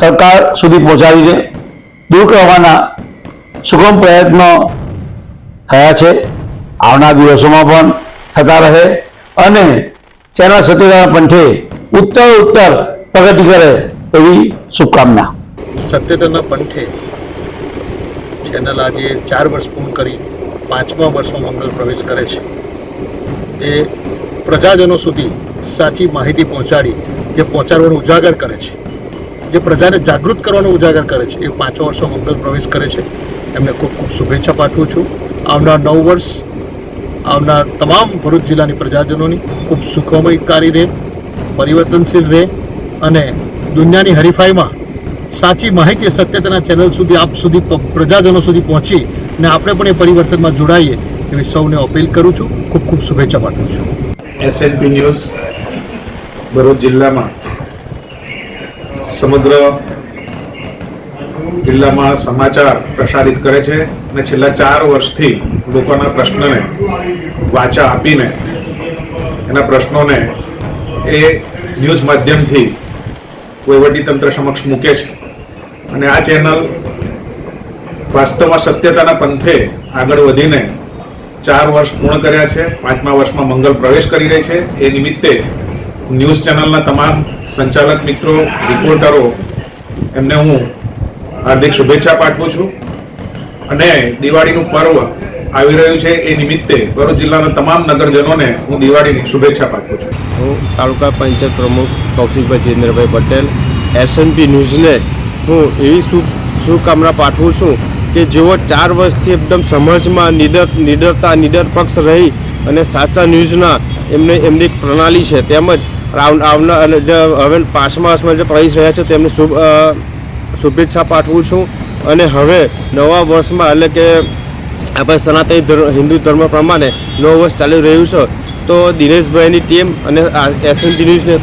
સરકાર સુધી પહોંચાડીને દૂર કરવાના સુગમ પ્રયત્નો થયા છે, આવનાર દિવસોમાં પણ થતા રહે અને ચેનલ સત્યતાના પંથે ઉત્તર પ્રગતિ કરે એવી શુભકામના. સત્યતાના પંથે ચેનલ આજે 4 વર્ષ પૂર્ણ કરી 5મા વર્ષમાં મંગળ પ્રવેશ કરે છે. જે પ્રજાજનો સુધી સાચી માહિતી પહોંચાડવાનો ઉજાગર કરે છે, જે પ્રજાને જાગૃત કરવાનો ઉજાગર કરે છે, એ 5મા વર્ષમાં મંગળ પ્રવેશ કરે છે. એમને ખૂબ ખૂબ શુભેચ્છા પાઠવું છું. આવનાર નવું વર્ષ આવનાર તમામ ભરૂચ જિલ્લાની પ્રજાજનોની ખૂબ સુખમયકારી રહે, પરિવર્તનશીલ રહે અને દુનિયાની હરીફાઈમાં સાચી માહિતી સત્યતાના ચેનલ સુધી આપ સુધી પ્રજાજનો સુધી પહોંચી અને આપણે પણ એ પરિવર્તનમાં જોડાઈએ એવી સૌને અપીલ કરું છું. ખૂબ ખૂબ શુભેચ્છા પાઠવું છું. એસએનપી ન્યૂઝ ભરૂચ જિલ્લામાં સમગ્ર જિલ્લામાં સમાચાર પ્રસારિત કરે છે અને છેલ્લા 4 વર્ષથી લોકોના પ્રશ્નને વાચા આપીને એના પ્રશ્નોને એ ન્યૂઝ માધ્યમથી વહીવટીતંત્ર સમક્ષ મૂકે છે. અને આ ચેનલ વાસ્તવમાં સત્યતાના પંથે આગળ વધીને 4 વર્ષ પૂર્ણ કર્યા છે, 5મા વર્ષમાં મંગળ પ્રવેશ કરી રહી છે. એ નિમિત્તે ન્યૂઝ ચેનલના તમામ સંચાલક મિત્રો, રિપોર્ટરો એમને હું હાર્દિક શુભેચ્છા પાઠવું છું. અને દિવાળીનું પર્વ આવી રહ્યું છે, એ નિમિત્તે ભરૂચ જિલ્લાના તમામ નગરજનોને હું દિવાળીની શુભેચ્છા પાઠવું છું. હું તાલુકા પંચાયત પ્રમુખ કૌશિકભાઈ ચેન્દ્રભાઈ પટેલ, એસએનપી ન્યૂઝને હું એવી શુભકામના પાઠવું છું કે જેઓ 4 વર્ષથી એકદમ સમજમાં નિડરપક્ષ રહી અને સાચા ન્યૂઝના એમની એક પ્રણાલી છે, તેમજ હવે 5મા વર્ષમાં જે પ્રવેશ રહ્યા છે તેમને શુભેચ્છા પાઠવું છું. અને હવે નવા વર્ષમાં એટલે કે આપણે સનાતની હિન્દુ ધર્મ પ્રમાણે નવું વર્ષ ચાલી રહ્યું છે, તો દિનેશભાઈની ટીમ અને એસએનપી ન્યૂઝને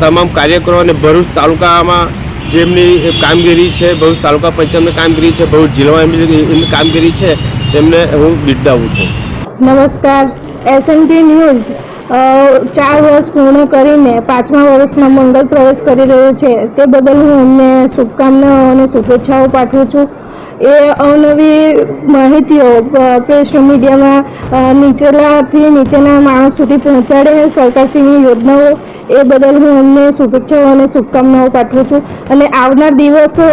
તમામ કાર્યકરો અને ભરૂચ તાલુકામાં જેમની કામગીરી છે, ભરૂચ તાલુકા પંચાયતની કામગીરી છે, ભરૂચ જિલ્લામાં એમની કામગીરી છે, તેમને હું બિરદાવું છું. નમસ્કાર. એસએનપી ન્યૂઝ 4 વર્ષ પૂર્ણ કરીને 5મા વર્ષમાં મંગળ પ્રવેશ કરી રહ્યો છે, તે બદલ હું એમને શુભકામનાઓ અને શુભેચ્છાઓ પાઠવું છું. એ અવનવી માહિતીઓ પ્રેસ મીડિયામાં નીચેલાથી નીચેના માણસ સુધી પહોંચાડે, સરકારશ્રીની યોજનાઓ, એ બદલ હું એમને શુભેચ્છાઓ અને શુભકામનાઓ પાઠવું છું. અને આવનાર દિવસો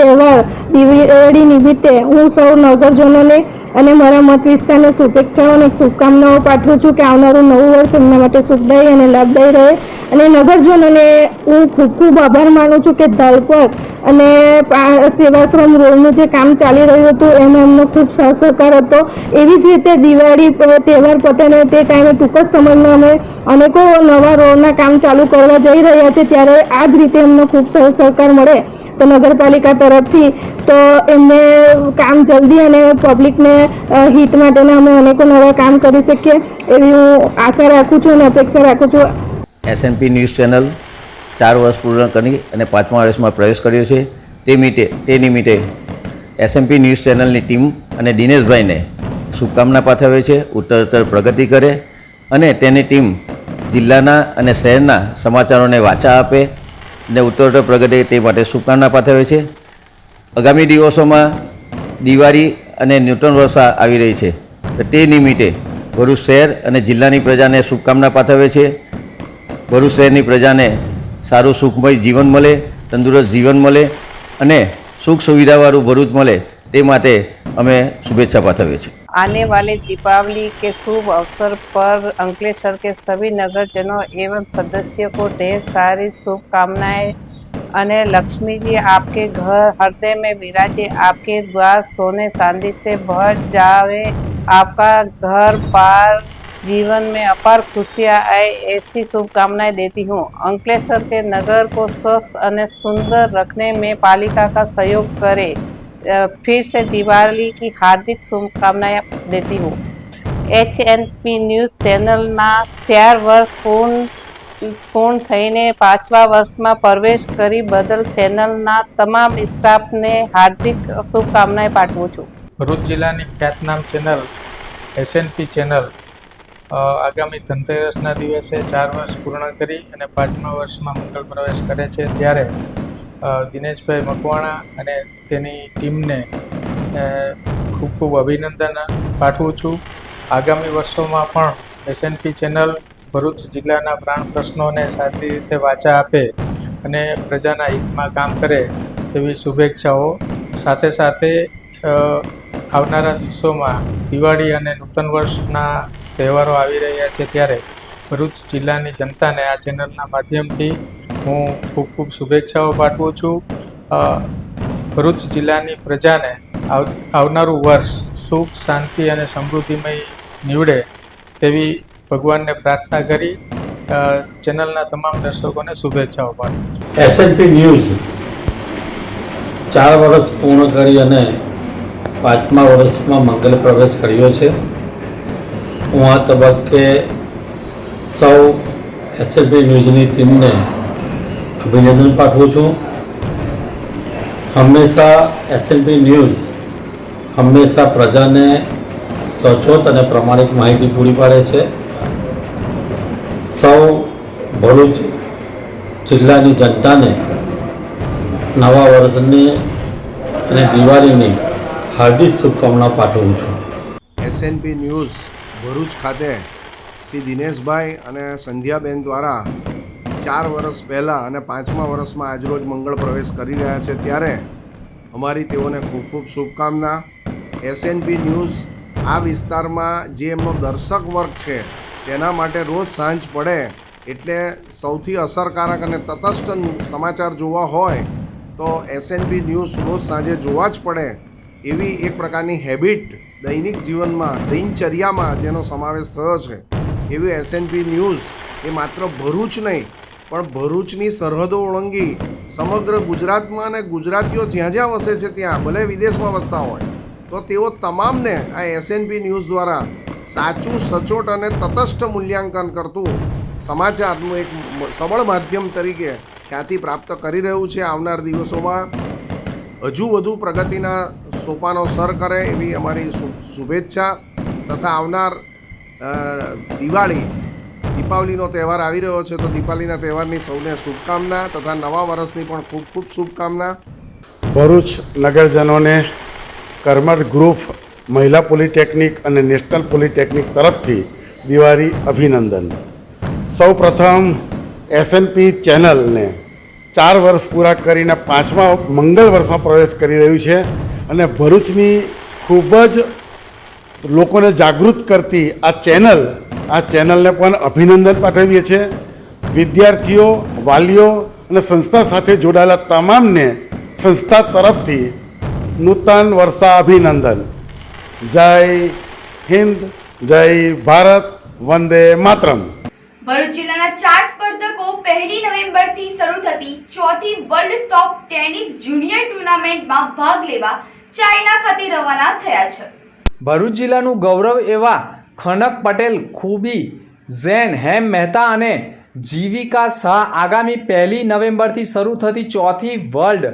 તહેવાર દિવાળી નિમિત્તે હું સૌ નગરજનોને અને મારા મત વિસ્તારને શુભેચ્છાઓ અને શુભકામનાઓ પાઠવું છું કે આવનારું નવું વર્ષ એમના માટે સુખદાયી અને લાભદાયી રહે. અને નગરજનોને હું ખૂબ ખૂબ આભાર માનું છું કે ધાલપર અને સેવાશ્રમ રોડનું જે કામ ચાલી રહ્યું હતું એમાં એમનો ખૂબ સાથ સહકાર હતો. એવી જ રીતે દિવાળી તહેવાર પતે તે ટાઈમે ટૂંક જ સમયમાં અમે અનેકો નવા રોડના કામ ચાલુ કરવા જઈ રહ્યા છે, ત્યારે આ જ રીતે એમનો ખૂબ સાથ સહકાર મળે તો નગરપાલિકા તરફથી તો એમને કામ જલ્દી અને પબ્લિકને હિત માટેના અમે અનેકો નવા કામ કરી શકીએ એવી હું આશા રાખું છું અને અપેક્ષા રાખું છું. એસએનપી ન્યૂઝ ચેનલ 4 વર્ષ પૂર્ણ કરી અને 5મા વર્ષમાં પ્રવેશ કર્યો છે. તે નિમિત્તે એસએનપી ન્યૂઝ ચેનલની ટીમ અને દિનેશભાઈને શુભકામના પાઠવે છે. ઉત્તરોત્તર પ્રગતિ કરે અને તેની ટીમ જિલ્લાના અને શહેરના સમાચારોને વાચા આપે ને ઉત્તરોત્તર પ્રગતિ તે માટે શુભકામના પાઠવે છે. આગામી દિવસોમાં દિવાળી અને નૂતન વર્ષ આવી રહી છે, તો તે નિમિત્તે ભરૂચ શહેર અને જિલ્લાની પ્રજાને શુભકામના પાઠવે છે. ભરૂચ શહેરની પ્રજાને સારું સુખમય જીવન મળે, તંદુરસ્ત જીવન મળે અને સુખ સુવિધાવાળું ભરૂચ મળે તે માટે અમે શુભેચ્છા પાઠવીએ છીએ. आने वाले दीपावली के शुभ अवसर पर अंकलेश्वर के सभी नगरजनों एवं सदस्यों को ढेर सारी शुभकामनाएं. अने लक्ष्मी जी आपके घर हृदय में विराजे, आपके द्वार सोने चांदी से भर जावे, आपका घर पार जीवन में अपार खुशियाँ आए, ऐसी शुभकामनाएं देती हूँ. अंकलेश्वर के नगर को स्वस्थ और सुंदर रखने में पालिका का सहयोग करे. फिर से दिवाली की हार्दिक शुभकामनाएं देती हूँ. एचएनपी न्यूज़ चैनलના 4 વર્ષ પૂર્ણ થઈને 5મા વર્ષમાં પ્રવેશ કરી બદલ ચેનલના તમામ સ્ટાફને હાર્દિક શુભકામનાएं પાઠવું છું. ભરૂચ જિલ્લાની ખ્યાતનામ ચેનલ એસએનપી ચેનલ આગામી ધનતેરસના દિવસે 4 વર્ષ પૂર્ણ કરી અને 5મા વર્ષમાં મંગળ પ્રવેશ કરે છે, ત્યારે દિનેશભાઈ મકવાણા અને તેની ટીમને ખૂબ ખૂબ અભિનંદન પાઠવું છું. આગામી વર્ષોમાં પણ એસએનપી ચેનલ ભરૂચ જિલ્લાના પ્રાણ પ્રશ્નોને સારી રીતે વાચા આપે અને પ્રજાના હિતમાં કામ કરે તેવી શુભેચ્છાઓ. સાથે સાથે આવનારા દિવસોમાં દિવાળી અને નૂતન વર્ષના તહેવારો આવી રહ્યા છે, ત્યારે ભરૂચ જિલ્લાની જનતાને આ ચેનલના માધ્યમથી હું ખૂબ ખૂબ શુભેચ્છાઓ પાઠવું છું. ભરૂચ જિલ્લાની પ્રજાને આવનારું વર્ષ સુખ, શાંતિ અને સમૃદ્ધિમય નીવડે તેવી ભગવાનને પ્રાર્થના કરી ચેનલના તમામ દર્શકોને શુભેચ્છાઓ પાઠવું છું. એસએનપી ન્યૂઝ 4 વર્ષ પૂર્ણ કરી અને 5મા વર્ષમાં મંગલ પ્રવેશ કર્યો છે. હું આ તબક્કે સૌ એસએનપી ન્યૂઝની ટીમને અભિનંદન પાઠવું છું. હંમેશા એસએનપી ન્યૂઝ હંમેશા પ્રજાને સચોટ અને પ્રમાણિક માહિતી પૂરી પાડે છે. સૌ ભરૂચ જિલ્લાની જનતાને નવા વર્ષની અને દિવાળીની હાર્દિક શુભકામના પાઠવું છું. એસએનપી ન્યૂઝ ભરૂચ ખાતે શ્રી દિનેશભાઈ અને સંધ્યાબેન દ્વારા 4 વર્ષ પહેલાં અને 5મા વર્ષમાં આજરોજ મંગળ પ્રવેશ કરી રહ્યા છે, ત્યારે અમારી તેઓને ખૂબ ખૂબ શુભકામના. એસએનપી ન્યૂઝ આ વિસ્તારમાં જે એમનો દર્શક વર્ગ છે તેના માટે રોજ સાંજ પડે એટલે સૌથી અસરકારક અને તટસ્થ સમાચાર જોવા હોય તો એસએનપી ન્યૂઝ રોજ સાંજે જોવા જ પડે એવી એક પ્રકારની હેબિટ દૈનિક જીવનમાં, દિનચર્યામાં જેનો સમાવેશ થયો છે, એવી એસએનપી ન્યૂઝ એ માત્ર ભરૂચ નહીં પણ ભરૂચની સરહદો ઓળંગી સમગ્ર ગુજરાતમાં અને ગુજરાતીઓ જ્યાં જ્યાં વસે છે ત્યાં, ભલે વિદેશમાં વસતા હોય તો તેઓ તમામને આ એસએનપી ન્યૂઝ દ્વારા સાચું, સચોટ અને તટસ્થ મૂલ્યાંકન કરતું સમાચારનું એક સબળ માધ્યમ તરીકે ખ્યાતિ પ્રાપ્ત કરી રહ્યું છે. આવનાર દિવસોમાં હજુ વધુ પ્રગતિના સોપાનો સર કરે એવી અમારી શુભેચ્છા તથા આવનાર દીપાવલીનો તહેવાર આવી રહ્યો છે, તો દીપાવલીના તહેવારની સૌને શુભકામના તથા નવા વર્ષની પણ ખૂબ ખૂબ શુભકામના. ભરૂચ નગરજનોને કરમર ગ્રુપ, મહિલા પોલિટેકનિક અને નેશનલ પોલિટેકનિક તરફથી દિવાળી અભિનંદન. સૌ પ્રથમ એસએનપી ચેનલને 4 વર્ષ પૂરા કરીને 5મા મંગલ વર્ષમાં પ્રવેશ કરી રહ્યું છે અને ભરૂચની ખૂબ જ લોકોને જાગૃત કરતી આ ચેનલને પણ અભિનંદન પાઠવીએ છીએ. વિદ્યાર્થીઓ, વાલીઓ અને સંસ્થા સાથે જોડાયેલા તમામને સંસ્થા તરફથી નૂતન વર્ષાભિનંદન. જય હિન્દ, જય ભારત, વંદે માતરમ. ભરૂચ જિલ્લાના 4 સ્પર્ધકો 1 નવેમ્બરથી શરૂ થતી 4થી વર્લ્ડ સોફ્ટ ટેનિસ જુનિયર ટુર્નામેન્ટમાં ભાગ લેવા ચાઇના ખાતે રવાના થયા છે. ભરૂચ જિલ્લાનું ગૌરવ એવા ખનક પટેલ, ખૂબી, ઝેન, હેમ મહેતા અને જીવિકા શાહ આગામી 1 નવેમ્બરથી શરૂ થતી 4થી વર્લ્ડ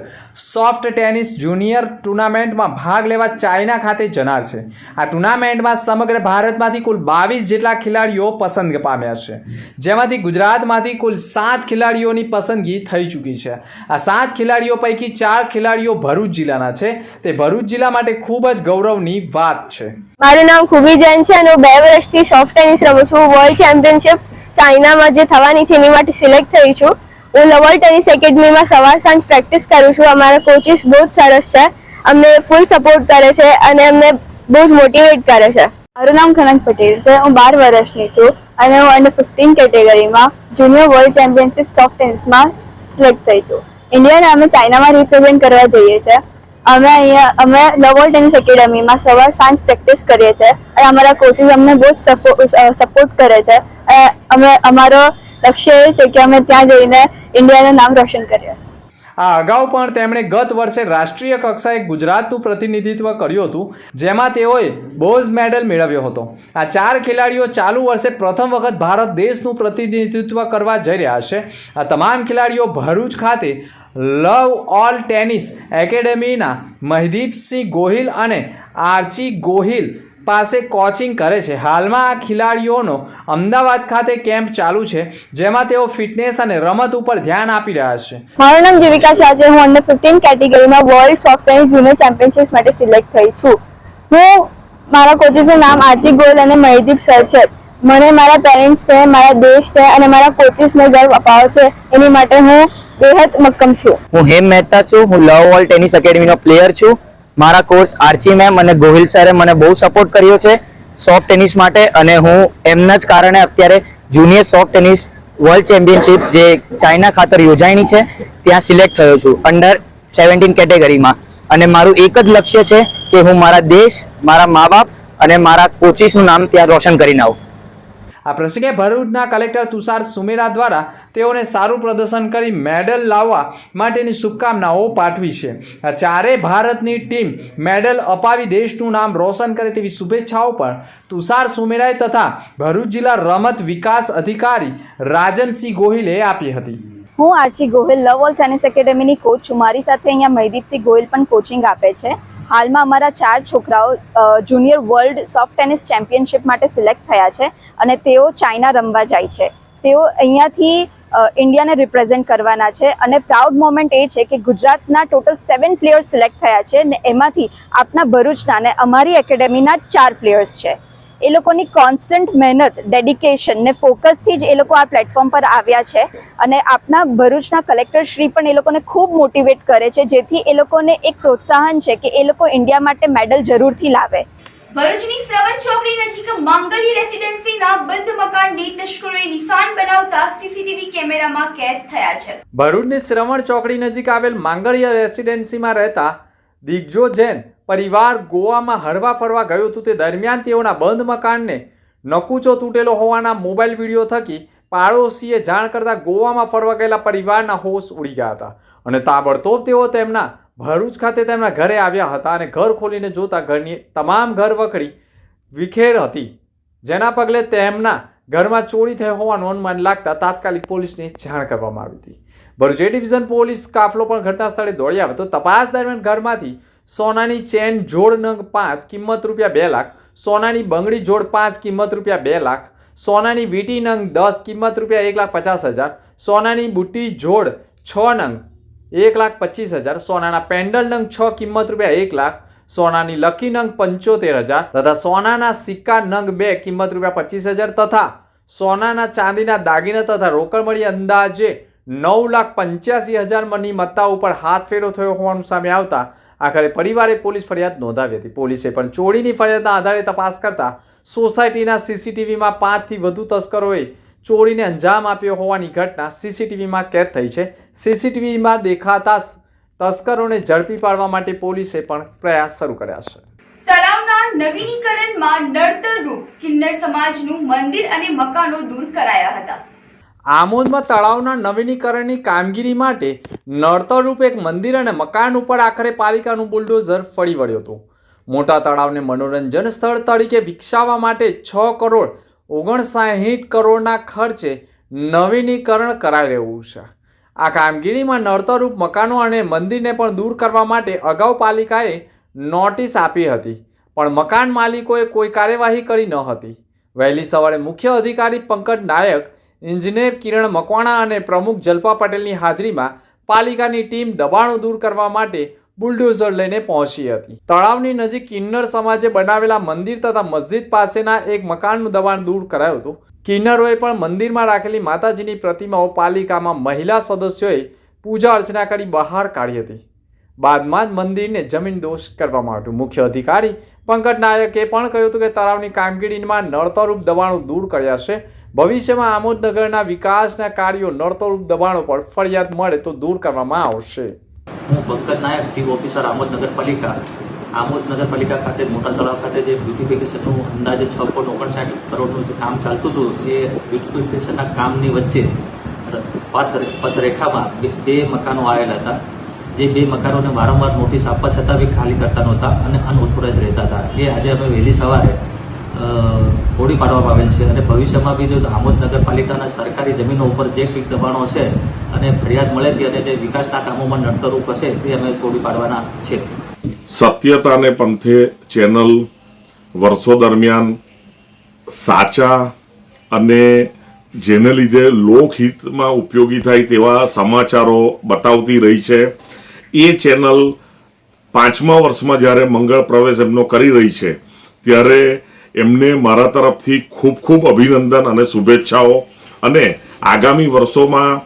સોફ્ટ ટેનિસ જુનિયર ટુર્નામેન્ટમાં ભાગ લેવા ચાઇના ખાતે જનાર છે. આ ટુર્નામેન્ટમાં સમગ્ર ભારતમાંથી કુલ 22 જેટલા ખેલાડીઓ પસંદ પામ્યા છે, જેમાંથી ગુજરાતમાંથી કુલ 7 ખેલાડીઓની પસંદગી થઈ ચૂકી છે. આ 7 ખેલાડીઓ પૈકી 4 ખેલાડીઓ ભરૂચ જિલ્લાના છે. તે ભરૂચ જિલ્લા માટે ખૂબ જ ગૌરવની વાત છે. મારું નામ ખૂબી જૈન છે અને હું 2 વર્ષથી સોફ્ટ ટેનિસ રમું છું. વર્લ્ડ ચેમ્પિયનશિપ ચાઇનામાં જે થવાની છે એની માટે સિલેક્ટ થઈ છું. હું લવલ ટેનિસ એકેડમીમાં સવાર સાંજ પ્રેક્ટિસ કરું છું. અમારા કોચિસ બહુ જ સરસ છે, અમને ફૂલ સપોર્ટ કરે છે અને અમને બહુ જ મોટિવેટ કરે છે. મારું નામ ખનક પટેલ છે, હું 12 વર્ષની છું અને હું અંડર 15 કેટેગરીમાં જુનિયર વર્લ્ડ ચેમ્પિયનશિપ સોફ્ટ ટેનિસમાં સિલેક્ટ થઈ છું. ઇન્ડિયાને અમે ચાઇનામાં રિપ્રેઝેન્ટ કરવા જઈએ છીએ. અમે લવલ ટેનિસ એકેડમીમાં સવાર સાંજ પ્રેક્ટિસ કરીએ છીએ અને અમારા કોચિસ અમને બહુ જ સપોર્ટ કરે છે. અમારો લક્ષ્ય એ છે કે અમે ત્યાં જઈને ઇન્ડિયાનું નામ રોશન કરીએ. આ અગાઉ પણ તેમણે ગત વર્ષે રાષ્ટ્રીય કક્ષાએ ગુજરાતનું પ્રતિનિધિત્વ કર્યું હતું, જેમાં તેઓએ બ્રોન્ઝ મેડલ મેળવ્યો હતો. આ 4 ખેલાડીઓ ચાલુ વર્ષે પ્રથમ વખત ભારત દેશનું પ્રતિનિધિત્વ કરવા જઈ રહ્યા છે. આ તમામ ખેલાડીઓ ભરૂચ ખાતે લવ ઓલ ટેનિસ એકેડમીના મહિદીપસિંહ ગોહિલ અને આર્ચી ગોહિલ પાસે કોચિંગ કરે છે. હાલમાં આ ખેલાડીઓનો અમદાવાદ ખાતે કેમ્પ ચાલુ છે, જેમાં તેઓ ફિટનેસ અને રમત ઉપર ધ્યાન આપી રહ્યા છે. મારું નામ જીવિકા શાહ છે, હું અંડર 15 કેટેગરીમાં world soft tennis junior championship માટે સિલેક્ટ થઈ છું. મારા કોચિસનું નામ આર્ચી ગોહિલ અને મહિદીપ સર છે. મને મારા પેરેન્ટ્સને, મારા દેશને અને મારા કોચિસને ગર્વ અપાવે છે, એની માટે હું બેહદ મક્કમ છું. હું હેમ મહેતા છું, હું લવ ઓલ ટેનિસ એકેડમીનો પ્લેયર છું. મારા કોચ આર્ચી મેમ અને ગોહિલ સરે મને બહુ સપોર્ટ કર્યો છે સોફ્ટ ટેનિસ માટે અને હું એમના જ કારણે અત્યારે junior soft tennis world championship જે ચાઇના ખાતે યોજાવાની છે ત્યાં સિલેક્ટ થયો છું અંડર 17 કેટેગરીમાં. અને મારું એક જ લક્ષ્ય છે કે હું મારા દેશ, મારા મા બાપ અને મારા કોચિસનું નામ ત્યાં રોશન કરીને આવું. આ પ્રસંગે ભરૂચના કલેક્ટર તુષાર સુમેરા દ્વારા તેઓને સારું પ્રદર્શન કરી મેડલ લાવવા માટેની શુભકામનાઓ પાઠવી છે. આ 4 ભારતની ટીમ મેડલ અપાવી દેશનું નામ રોશન કરે તેવી શુભેચ્છાઓ પણ તુષાર સુમેરાએ તથા ભરૂચ જિલ્લા રમત વિકાસ અધિકારી રાજનસિંહ ગોહિલે આપી હતી. હું Archi Gohil love all tennis એકેડમીની કોચ છું. મારી સાથે અહીંયા મહિદીપસિંહ ગોહિલ પણ કોચિંગ આપે છે. હાલમાં અમારા 4 છોકરાઓ junior world soft tennis championship માટે સિલેક્ટ થયા છે અને તેઓ ચાઇના રમવા જાય છે. તેઓ અહીંયાથી ઇન્ડિયાને રિપ્રેઝેન્ટ કરવાના છે અને પ્રાઉડ મોમેન્ટ એ છે કે ગુજરાતના ટોટલ 7 પ્લેયર્સ સિલેક્ટ થયા છે ને એમાંથી આપના ભરૂચના અને અમારી એકેડેમીના 4 પ્લેયર્સ છે. એ લોકોની કોન્સ્ટન્ટ મહેનત, ડેડિકેશન ને ફોકસથી જ એ લોકો આ પ્લેટફોર્મ પર આવ્યા છે અને આપના ભરૂચના કલેક્ટર શ્રી પણ એ લોકોને ખૂબ મોટિવેટ કરે છે, જેથી એ લોકોને એક પ્રોત્સાહન છે કે એ લોકો ઇન્ડિયા માટે મેડલ જરૂરથી લાવે. ભરૂચની શ્રવણ ચોકડી નજીક માંગલી રેસિડેન્સીના બંધ મકાનની તસ્કરોએ નિશાન બનાવતા સીસીટીવી કેમેરામાં કેદ થયા છે. ભરૂચની શ્રવણ ચોકડી નજીક આવેલ માંગળીયા રેસિડેન્સીમાં રહેતા દિગ્જો જૈન પરિવાર ગોવામાં હરવા ફરવા ગયું હતું. તે દરમિયાન તેઓના બંધ મકાનને નકુચો તૂટેલો હોવાના મોબાઈલ વિડીયો થકી પાડોશીએ જાણ કરતા ગોવામાં ફરવા ગયેલા પરિવારના હોશ ઉડી ગયા હતા અને તાબડતોબ તેઓ તેમના ભરૂચ ખાતે તેમના ઘરે આવ્યા હતા અને ઘર ખોલીને જોતા ઘરની તમામ ઘરવખરી વિખેર હતી, જેના પગલે તેમના ઘરમાં ચોરી થઈ હોવાનું અનુમાન લાગતા તાત્કાલિક પોલીસને જાણ કરવામાં આવી હતી. ભરૂચ એ ડિવિઝન પોલીસ કાફલો પણ ઘટના સ્થળે દોડી આવ્યો હતો. તપાસ દરમિયાન ઘરમાંથી સોનાની ચેન જોડ નંગ 5 કિંમત ₹2 લાખ, સોનાની બંગડી જોડ 5 કિંમત ₹2 લાખ, સોનાની વીટી નંગ 10 કિંમત ₹1,50,000, સોનાની બુટ્ટી જોડ 6 નંગ 1,25,000, સોનાના પેન્ડલ નંગ 6 કિંમત ₹1 લાખ, સોનાની લકી નંગ 75,000 તથા સોનાના સિક્કા નંગ 2 કિંમત ₹25,000 તથા સોનાના ચાંદીના દાગીના તથા રોકડ મળી અંદાજે 9,85,000 મની મત્તા ઉપર હાથ ફેરો થયો હોવાનું સામે આવતા આખરે પરિવારે પોલીસ ફરિયાદ નોંધાવી હતી. પોલીસે પણ ચોરીની ફરિયાદના આધારે તપાસ કરતા સોસાયટીના સીસીટીવીમાં 5 થી વધુ તસ્કરોએ ચોરીને અંજામ આપ્યો હોવાની ઘટના સીસીટીવીમાં કેદ થઈ છે. સીસીટીવીમાં દેખાતા તસ્કરોને ઝડપી પાડવા માટે પોલીસે પણ પ્રયાસ શરૂ કર્યા છે. તળાવના નવીનીકરણમાં નડતરરૂપ કિન્નર સમાજનું મંદિર અને મકાનો દૂર કરાયા હતા. આમોદમાં તળાવના નવીનીકરણની કામગીરી માટે નડતરરૂપ એક મંદિર અને મકાન ઉપર આખરે પાલિકાનું બુલડોઝર ફરી વળ્યું હતું. મોટા તળાવને મનોરંજન સ્થળ તરીકે વિકસાવવા માટે 6,59 કરોડના ખર્ચે નવીનીકરણ કરાઈ રહ્યું છે. આ કામગીરીમાં નડતરરૂપ મકાનો અને મંદિરને પણ દૂર કરવા માટે અગાઉ પાલિકાએ નોટિસ આપી હતી, પણ મકાન માલિકોએ કોઈ કાર્યવાહી કરી ન હતી. વહેલી સવારે મુખ્ય અધિકારી પંકજ નાયક, એન્જિનિયર કિરણ મકવાણા અને પ્રમુખ જલ્પા પટેલની હાજરીમાં પાલિકાની ટીમ દબાણો દૂર કરવા માટે બુલડોઝર લઈને પહોંચી હતી. તળાવની નજીક કિન્નર સમાજે બનાવેલા મંદિર તથા મસ્જિદ પાસેના એક મકાનનું દબાણ દૂર કરાયું હતું. કિન્નરોએ પણ મંદિરમાં રાખેલી માતાજીની પ્રતિમાઓ પાલિકામાં મહિલા સદસ્યોએ પૂજા અર્ચના કરી બહાર કાઢી હતી. બાદમાં જ મંદિરને જમીનદોષ કરવામાં આવ્યું. મુખ્ય અધિકારી પંકજ નાયકે પણ કહ્યું હતું કે તળાવની કામગીરીમાં નડતરરૂપ દબાણો દૂર કર્યા છે. ભવિષ્યમાં આમોદ નગરના વિકાસના કાર્યો નડતરરૂપ દબાણો પર ફરિયાદ મળે તો દૂર કરવામાં આવશે. હું પંકજ નાયક, ચીફ ઓફિસર આમોદ નગરપાલિકા. આમોદ નગરપાલિકા ખાતે મોટા તળાવ ખાતે જે બ્યુટિફિકેશનનું અંદાજે 6,59 કરોડનું જે કામ ચાલતું હતું, એ બ્યુટિફિકેશનના કામની વચ્ચે પથરેખામાં બે મકાનો આવેલા હતા. જે બે મકાનોને વારંવાર નોટિસ આપવા છતાં બી ખાલી કરતા નહોતા અને અનઓથોરાઇઝ રહેતા હતા. એ આજે અમે વહેલી સવારે તોડી પાડવામાં આવેલ છે અને ભવિષ્યમાં બી જો આમોદ નગરપાલિકાના સરકારી જમીનો ઉપર જે કંઈક દબાણો હશે અને ફરિયાદ મળેથી અને જે વિકાસના કામોમાં નડતરરૂપ હશે તે અમે તોડી પાડવાના છે. સત્યતાને પંથે ચેનલ વર્ષો દરમિયાન સાચા અને જેને લીધે લોકહિતમાં ઉપયોગી થાય તેવા સમાચારો બતાવતી રહી છે. એ ચેનલ 5મા વર્ષમાં જ્યારે મંગળ પ્રવેશ એમનો કરી રહી છે ત્યારે એમને મારા તરફથી ખૂબ ખૂબ અભિનંદન અને શુભેચ્છાઓ, અને આગામી વર્ષોમાં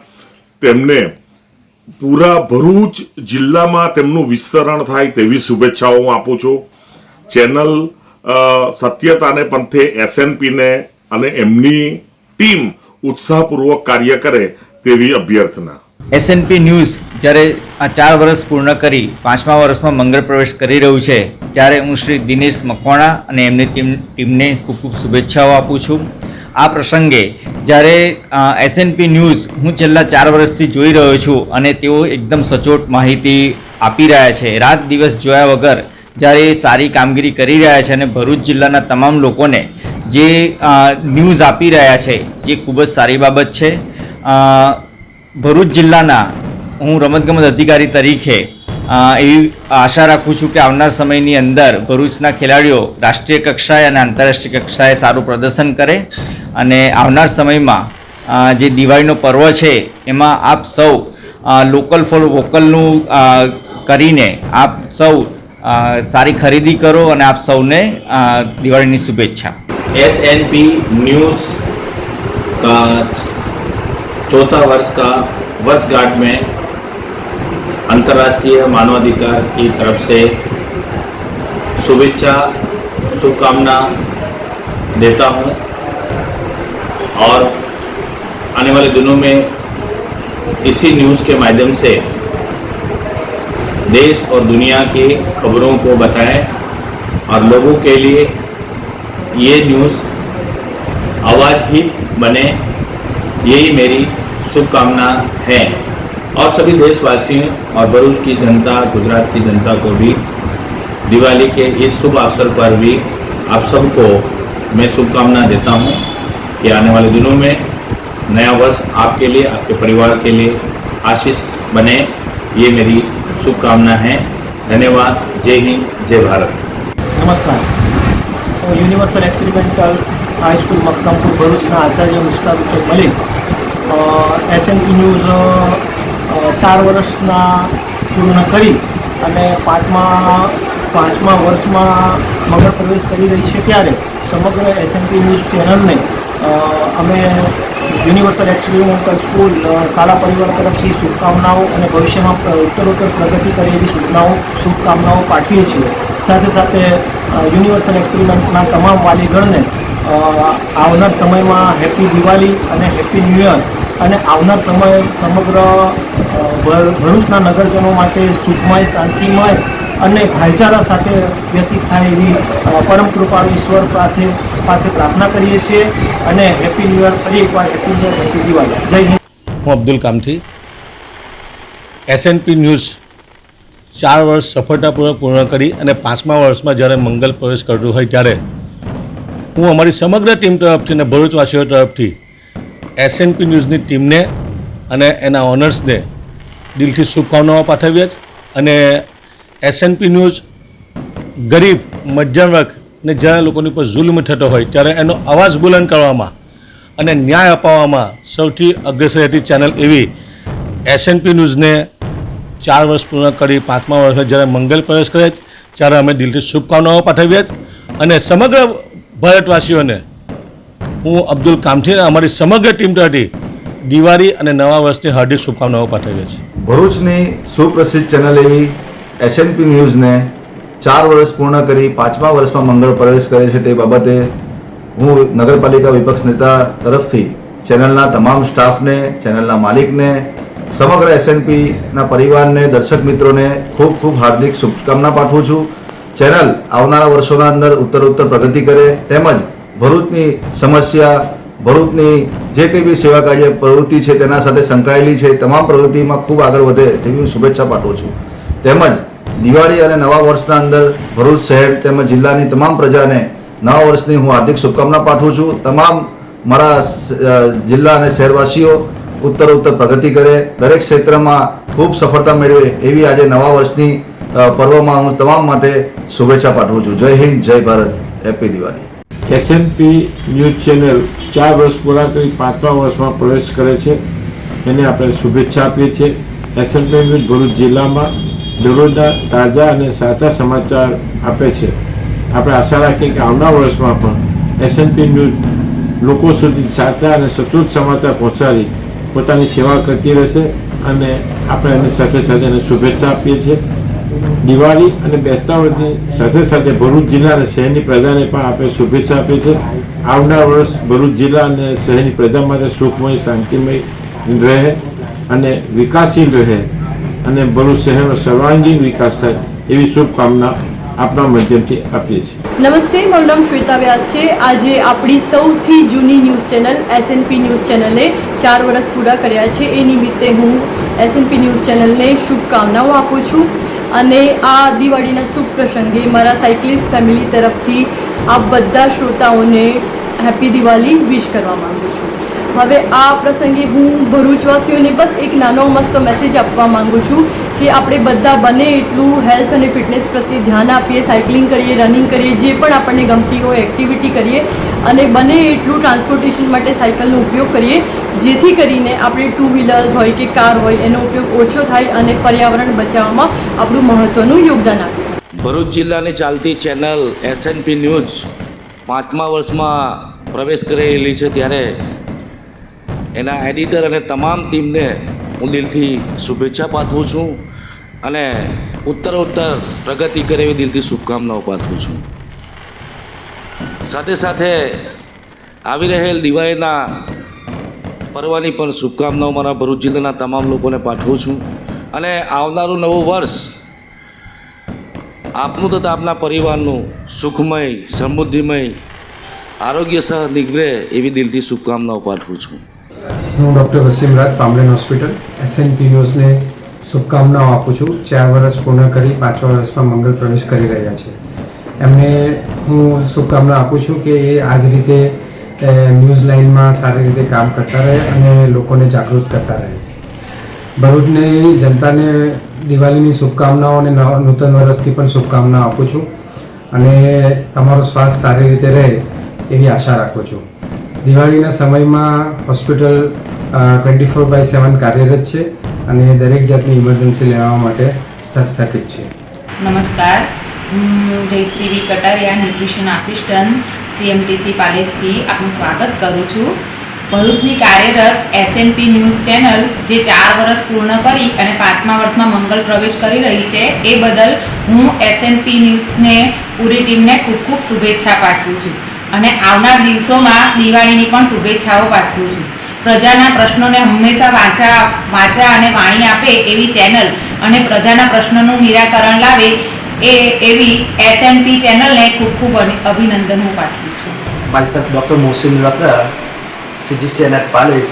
તેમને પૂરા ભરૂચ જિલ્લામાં તેમનું વિસ્તરણ થાય તેવી શુભેચ્છાઓ હું આપું છું. ચેનલ સત્યતાને પંથે SNPને અને એમની ટીમ ઉત્સાહપૂર્વક કાર્ય કરે તેવી અભ્યર્થના. SNP ન્યૂઝ જ્યારે આ 4 વર્ષ પૂર્ણ કરી 5મા વર્ષમાં મંગળ પ્રવેશ કરી રહ્યું છે ત્યારે હું શ્રી દિનેશ મકવાણા અને એમની ટીમને ખૂબ ખૂબ શુભેચ્છાઓ આપું છું. આ પ્રસંગે જ્યારે SNP ન્યૂઝ હું છેલ્લા 4 વર્ષથી જોઈ રહ્યો છું અને તેઓ એકદમ સચોટ માહિતી આપી રહ્યા છે. રાત દિવસ જોયા વગર જ્યારે સારી કામગીરી કરી રહ્યા છે અને ભરૂચ જિલ્લાના તમામ લોકોને જે ન્યૂઝ આપી રહ્યા છે જે ખૂબ જ સારી બાબત છે. ભરૂચ જિલ્લાના હું રમતગમત અધિકારી તરીકે એવી આશા રાખું છું કે આવનાર સમયની અંદર ભરૂચના ખેલાડીઓ રાષ્ટ્રીય કક્ષાએ અને આંતરરાષ્ટ્રીય કક્ષાએ સારું પ્રદર્શન કરે અને આવનાર સમયમાં જે દિવાળીનો પર્વ છે એમાં આપ સૌ લોકલ ફોર વોકલનું કરીને આપ સૌ સારી ખરીદી કરો અને આપ સૌને દિવાળીની शुभेच्छा. SNP न्यूज़ का 4था वर्ष का वर्षगांठ में अंतर्राष्ट्रीय मानवाधिकार की तरफ से शुभेच्छा शुभकामना देता हूं और आने वाले दिनों में इसी न्यूज़ के माध्यम से देश और दुनिया की खबरों को बताएं और लोगों के लिए ये न्यूज़ आवाज़ ही बने, यही मेरी शुभकामना है. और सभी देशवासियों और भरूच की जनता, गुजरात की जनता को भी दिवाली के इस शुभ अवसर पर भी आप सबको मैं शुभकामना देता हूं कि आने वाले दिनों में नया वर्ष आपके लिए, आपके परिवार के लिए आशीष बने, ये मेरी शुभकामना है। धन्यवाद। जय हिंद, जय भारत। નમસ્કાર, હું યુનિવર્સલ એક્સપેરિમેન્ટલ હાઈસ્કૂલ મક્કમપુર ભરૂચના આચાર્ય મુસ્તાક હુસેન મલિક એસએનપી ન્યૂઝ 4 વર્ષના પૂર્ણ કરી અને પાંચમા વર્ષમાં મંગળ પ્રવેશ કરી રહી છે, ત્યારે સમગ્ર એસએનપી ન્યૂઝ ચેનલને અમે યુનિવર્સલ એક્સપેરિમેન્ટલ સ્કૂલ શાળા પરિવાર તરફથી શુભકામનાઓ અને ભવિષ્યમાં ઉત્તરોત્તર પ્રગતિ કરે એવી શુભકામનાઓ પાઠવીએ છીએ। સાથે સાથે યુનિવર્સલ એક્સપેરિમેન્ટના તમામ વાલીગણને આવનાર સમયમાં હેપી દિવાળી અને હેપી ન્યૂ યર અને આવનાર સમય સમગ્ર ભરૂચના નગરજનો માટે સુખમય, શાંતિમય અને ભાઈચારા સાથે વ્યતીત થાય એવી પરમ કૃપાળુ ઈશ્વર પાસે પ્રાર્થના કરીએ છીએ અને હેપી ન્યૂ યર, ફરી એકવાર happy new year, happy Diwali. જય હિન્દ। હું અબ્દુલ કામથી એસએનપી ન્યૂઝ 4 વર્ષ સફળતાપૂર્વક પૂર્ણ કરી અને 5મા વર્ષમાં જ્યારે મંગલ પ્રવેશ કરતું હોય ત્યારે હું અમારી સમગ્ર ટીમ તરફથી અને ભરૂચવાસીઓ તરફથી એસએનપી ન્યૂઝની ટીમને અને એના ઓનર્સને દિલથી શુભકામનાઓ પાઠવીએ છીએ અને એસએનપી ન્યૂઝ ગરીબ, મધ્યમ વર્ગને જ્યારે લોકોની ઉપર જુલ્મ થતો હોય ત્યારે એનો અવાજ બુલંદ કરવામાં અને ન્યાય અપાવવામાં સૌથી અગ્રેસર રહેતી ચેનલ એવી એસએનપી ન્યૂઝને 4 વર્ષ પૂર્ણ કરી 5મા વર્ષમાં જ્યારે મંગલ પ્રવેશ કરે છે ત્યારે અમે દિલથી શુભકામનાઓ પાઠવીએ છીએ અને સમગ્ર ભારતવાસીઓને હું અબ્દુલ કામથી અમારી સમગ્ર ટીમ તરફથી દિવાળી અને નવા વર્ષની હાર્દિક શુભકામનાઓ પાઠવીએ છીએ। ભરૂચની સુપ્રસિદ્ધ ચેનલ એવી એસએનપી ન્યૂઝને 4 વર્ષ પૂર્ણ કરી 5મા વર્ષમાં મંગળ પ્રવેશ કરે છે તે બાબતે હું નગરપાલિકા વિપક્ષ નેતા તરફથી ચેનલના તમામ સ્ટાફને, ચેનલના માલિકને, સમગ્ર એસએનપીના પરિવારને, દર્શક મિત્રોને ખૂબ ખૂબ હાર્દિક શુભકામના પાઠવું છું। ચેનલ આવનારા વર્ષોના અંદર ઉત્તરોત્તર પ્રગતિ કરે તેમજ ભરૂચની સમસ્યા, ભરૂચની જે કંઈ બી સેવા કાર્ય પ્રવૃત્તિ છે તેના સાથે સંકળાયેલી છે તમામ પ્રવૃત્તિમાં ખૂબ આગળ વધે તેવી શુભેચ્છા પાઠવું છું। તેમજ દિવાળી અને નવા વર્ષના અંદર ભરૂચ શહેર તેમજ જિલ્લાની તમામ પ્રજાને નવા વર્ષની હું હાર્દિક શુભકામના પાઠવું છું। તમામ મારા જિલ્લા અને શહેરવાસીઓ ઉત્તરોત્તર પ્રગતિ કરે, દરેક ક્ષેત્રમાં ખૂબ સફળતા મેળવે એવી આજે નવા વર્ષની પર્વમાં હું તમામ માટે શુભેચ્છા પાઠવું છું। જય હિન્દ, જય Bharat, happy Diwali. SNP news channel 4 વર્ષ પૂરા કરી 5મા વર્ષમાં પ્રવેશ કરે છે, એને આપણે શુભેચ્છા આપીએ છીએ। એસએનપી ન્યૂઝ ભરૂચ જિલ્લામાં દરરોજના તાજા અને સાચા સમાચાર આપે છે। આપણે આશા રાખીએ કે આવનાર વર્ષમાં પણ એસએનપી ન્યૂઝ લોકો સુધી સાચા અને સચોટ સમાચાર પહોંચાડી પોતાની સેવા કરતી રહેશે અને આપણે એની સાથે સાથે એને શુભેચ્છા આપીએ છીએ। દિવાળી અને બેસતા વર્ષની સાથે સાથે ભરૂચ જિલ્લા અને શહેરની પ્રજાને પણ આપણે શુભેચ્છા આપીએ છીએ। આવનાર વર્ષ ભરૂચ જિલ્લા અને શહેરની પ્રજા માટે સુખમય, શાંતિમય રહે અને વિકાસશીલ રહે અને ભરૂચ શહેરનો સર્વાંગીણ વિકાસ થાય એવી શુભકામના આપણા માધ્યમથી આપીએ છીએ। નમસ્તે, મારું નામ શ્વેતા વ્યાસ છે। આજે આપણી સૌથી જૂની ન્યૂઝ ચેનલ એસએનપી ન્યૂઝ ચેનલે 4 વર્ષ પૂરા કર્યા છે। એ નિમિત્તે હું એસએનપી ન્યૂઝ ચેનલને શુભકામનાઓ આપું છું અને આ દિવાળીના શુભ પ્રસંગે મારા સાયકલિસ્ટ ફેમિલી તરફથી આપ બધા શ્રોતાઓને હેપી દિવાળી વિશ કરવા માગું છું। હવે આ પ્રસંગે હું ભરૂચવાસીઓને બસ એક નાનો મસ્ત મેસેજ આપવા માગું છું કે આપણે બધા બને એટલું હેલ્થ અને ફિટનેસ પ્રત્યે ધ્યાન આપીએ, સાયકલિંગ કરીએ, રનિંગ કરીએ, જે પણ આપણને ગમતી હોય એક્ટિવિટી કરીએ અને બને એટલું ટ્રાન્સપોર્ટેશન માટે સાયકલનો ઉપયોગ કરીએ, જેથી કરીને આપણે 2 વ્હીલર્સ હોય કે કાર હોય એનો ઉપયોગ ઓછો થાય અને પર્યાવરણ બચાવવામાં આપણું મહત્ત્વનું યોગદાન આપી શકે। ભરૂચ જિલ્લાની ચાલતી ચેનલ એસએનપી ન્યૂઝ 5મા વર્ષમાં પ્રવેશ કરી રહેલી છે ત્યારે એના એડિટર અને તમામ ટીમને હું દિલથી શુભેચ્છા પાઠવું છું અને ઉત્તરોત્તર પ્રગતિ કરે એવી દિલથી શુભકામનાઓ પાઠવું છું। સાથે સાથે આવી રહેલ દિવાળીના પર્વની પણ શુભકામનાઓ મારા ભરૂચ જિલ્લાના તમામ લોકોને પાઠવું છું અને આવનારું નવું વર્ષ આપનું તથા આપના પરિવારનું સુખમય, સમૃદ્ધિમય, આરોગ્ય સહ નીવડે એવી દિલથી શુભકામનાઓ પાઠવું છું। હું ડૉક્ટર વસીમરાજ પામલેન હોસ્પિટલ એસએનપી ન્યૂઝને શુભકામનાઓ આપું છું. 4 વર્ષ પૂર્ણ કરી 5મા વર્ષમાં મંગળ પ્રવેશ કરી રહ્યા છે. એમને હું શુભકામના આપું છું કે એ આ જ રીતે ન્યૂઝ લાઇનમાં સારી રીતે કામ કરતા રહે અને લોકોને જાગૃત કરતા રહે. ભરૂચની જનતાને દિવાળીની શુભકામનાઓ અને નૂતન વર્ષની પણ શુભકામનાઓ આપું છું અને તમારો સ્વાસ્થ્ય સારી રીતે રહે એવી આશા રાખું છું. દિવાળીના સમયમાં હોસ્પિટલ 24/7 કાર્યરત છે અને દરેક જાતની ઇમરજન્સી લેવા માટે સ્થગિત છે. નમસ્કાર, હું જયશ્રી વી કટારિયા, ન્યુટ્રિશન આસિસ્ટન્ટ, CMTC પાલેજથી આપનું સ્વાગત કરું છું. ભરૂચની કાર્યરત એસએનપી ન્યૂઝ ચેનલ જે 4 વર્ષ પૂર્ણ કરી અને 5મા વર્ષમાં મંગળ પ્રવેશ કરી રહી છે એ બદલ હું એસએનપી ન્યૂઝને પૂરી ટીમને ખૂબ ખૂબ શુભેચ્છા પાઠવું છું અને આવનાર દિવસોમાં દિવાળીની પણ શુભેચ્છાઓ પાઠવું છું. પ્રજાના પ્રશ્નોને હંમેશા વાંચા અને વાણી આપે એવી ચેનલ અને પ્રજાના પ્રશ્નોનું નિરાકરણ લાવે એવી એસએનપી ચેનલને ખૂબ ખૂબ અભિનંદન હું પાઠવું છું. Myself Dr. Mohsin Ratra, physician at Palej.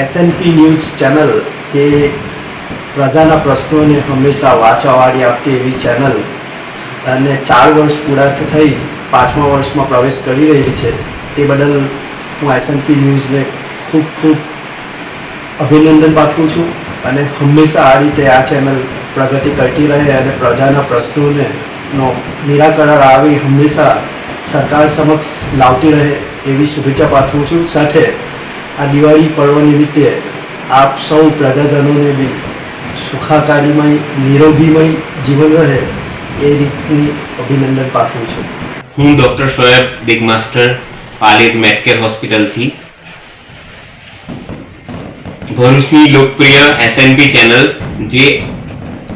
SNP News channel જે પ્રજાના પ્રશ્નોને હંમેશા વાંચવાવાળી આપતી એવી ચેનલ અને 4 વર્ષ પૂરા થઈ 5મા વર્ષમાં પ્રવેશ કરી રહી છે તે બદલ હું એસએનપી ન્યૂઝને ખૂબ ખૂબ અભિનંદન પાઠવું છું અને હંમેશા આ રીતે આ ચેનલ પ્રગતિ કરતી રહે અને પ્રજાના પ્રશ્નોને નિરાકરણ આવી હંમેશા સરકાર સમક્ષ લાવતી રહે એવી શુભેચ્છા પાઠવું છું. સાથે આ દિવાળી પર્વ નિમિત્તે આપ સૌ પ્રજાજનોને બી સુખાકારીમય નિરોગીમય જીવન રહે એ રીતની અભિનંદન પાઠવું છું. હું ડૉક્ટર શોએબ દિગમાસ્ટર, પાલેજ મેડકેર હોસ્પિટલથી. ભરૂચની લોકપ્રિય એસએનપી ચેનલ જે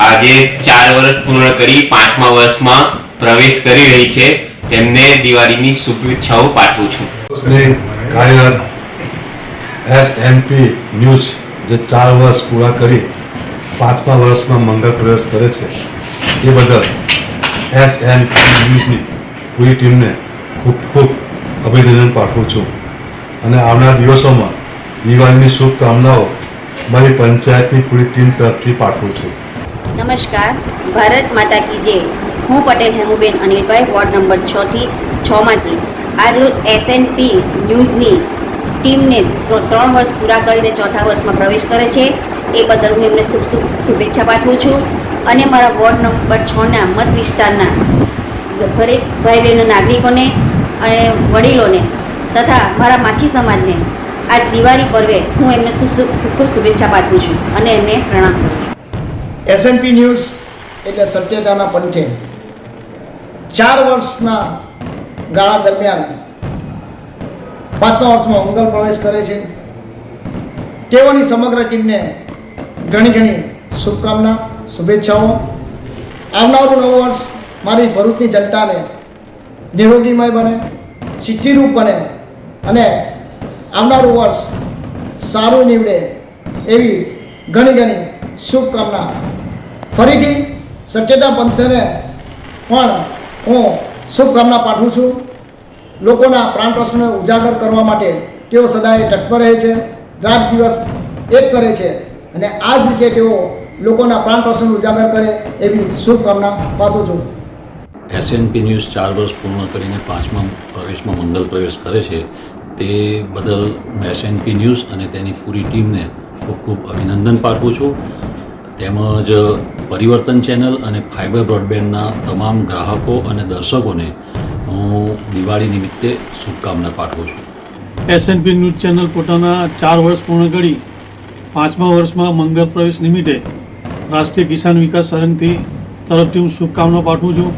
આજે 4 વર્ષ પૂર્ણ કરી 5મા વર્ષમાં પ્રવેશ કરી રહી છે તેમને દિવાળીની શુભેચ્છાઓ પાઠવું છું. કાર્યરત એસએનપી ન્યૂઝ જે 4 વર્ષ પૂરા કરી 5મા વર્ષમાં મંગળ પ્રવેશ કરે છે એ બદલ એસએનપી ન્યૂઝની પૂરી ટીમને ખૂબ ખૂબ અભિનંદન પાઠવું છું અને આવનાર દિવસોમાં દિવાળીની શુભકામનાઓ મારી પંચાયતની પૂરી ટીમ તરફથી પાઠવું છું. નમસ્કાર, ભારત માતા કી જય. હું પટેલ હેમુબેન અનિલભાઈ, વોર્ડ નંબર 6માંથી આજરોજ એસએનપી ન્યૂઝની ટીમને 3 વર્ષ પૂરા કરીને 4થા વર્ષમાં પ્રવેશ કરે છે એ બદલ હું એમને શુભેચ્છા પાઠવું છું અને મારા વોર્ડ નંબર 6ના મત વિસ્તારના દરેક ભાઈ બહેનો નાગરિકોને અને વડીલોને તથા મારા માછી સમાજને આજ દિવાળી પર્વે હું એમને ખૂબ ખૂબ શુભેચ્છા પાઠવું છું અને એમને પ્રણામ કરું છું. એસએનપી ન્યૂઝ એટલે સત્યતાના પંથે 4 વર્ષના ગાળા દરમિયાન 5મા વર્ષમાં મંગળ પ્રવેશ કરે છે. તેઓની સમગ્ર ટીમને ઘણી ઘણી શુભકામના, શુભેચ્છાઓ. આવનારું નવું વર્ષ મારી ભરૂચની જનતાને નિરોગીમય બને, સિદ્ધિરૂપ બને અને આવનારું વર્ષ સારું નીવડે એવી ઘણી ઘણી શુભકામના. ફરીથી સત્યતા પંથને પણ હું શુભકામના પાઠવું છું. લોકોના પ્રાણ પ્રશ્નોને ઉજાગર કરવા માટે તેઓ સદાય તત્પર રહે છે, રાત દિવસ એક કરે છે અને આ જ રીતે તેઓ લોકોના પ્રાણ પ્રશ્નોને ઉજાગર કરે એવી શુભકામના પાઠવું છું. એસએનપી ન્યૂઝ 4 વર્ષ પૂર્ણ કરીને 5મા પ્રવેશમાં મંગળ પ્રવેશ કરે છે તે બદલ હું એસએનપી ન્યૂઝ અને તેની પૂરી ટીમને ખૂબ ખૂબ અભિનંદન પાઠવું છું. તેમજ પરિવર્તન ચેનલ અને ફાઇબર બ્રોડબેન્ડના તમામ ગ્રાહકો અને દર્શકોને હું દિવાળી નિમિત્તે શુભકામના પાઠવું છું. એસએનપી ન્યૂઝ ચેનલ પોતાના 4 વર્ષ પૂર્ણ કરી 5મા વર્ષમાં મંગળ પ્રવેશ નિમિત્તે રાષ્ટ્રીય કિસાન વિકાસ સંઘથી તરફથી હું શુભકામના પાઠવું છું.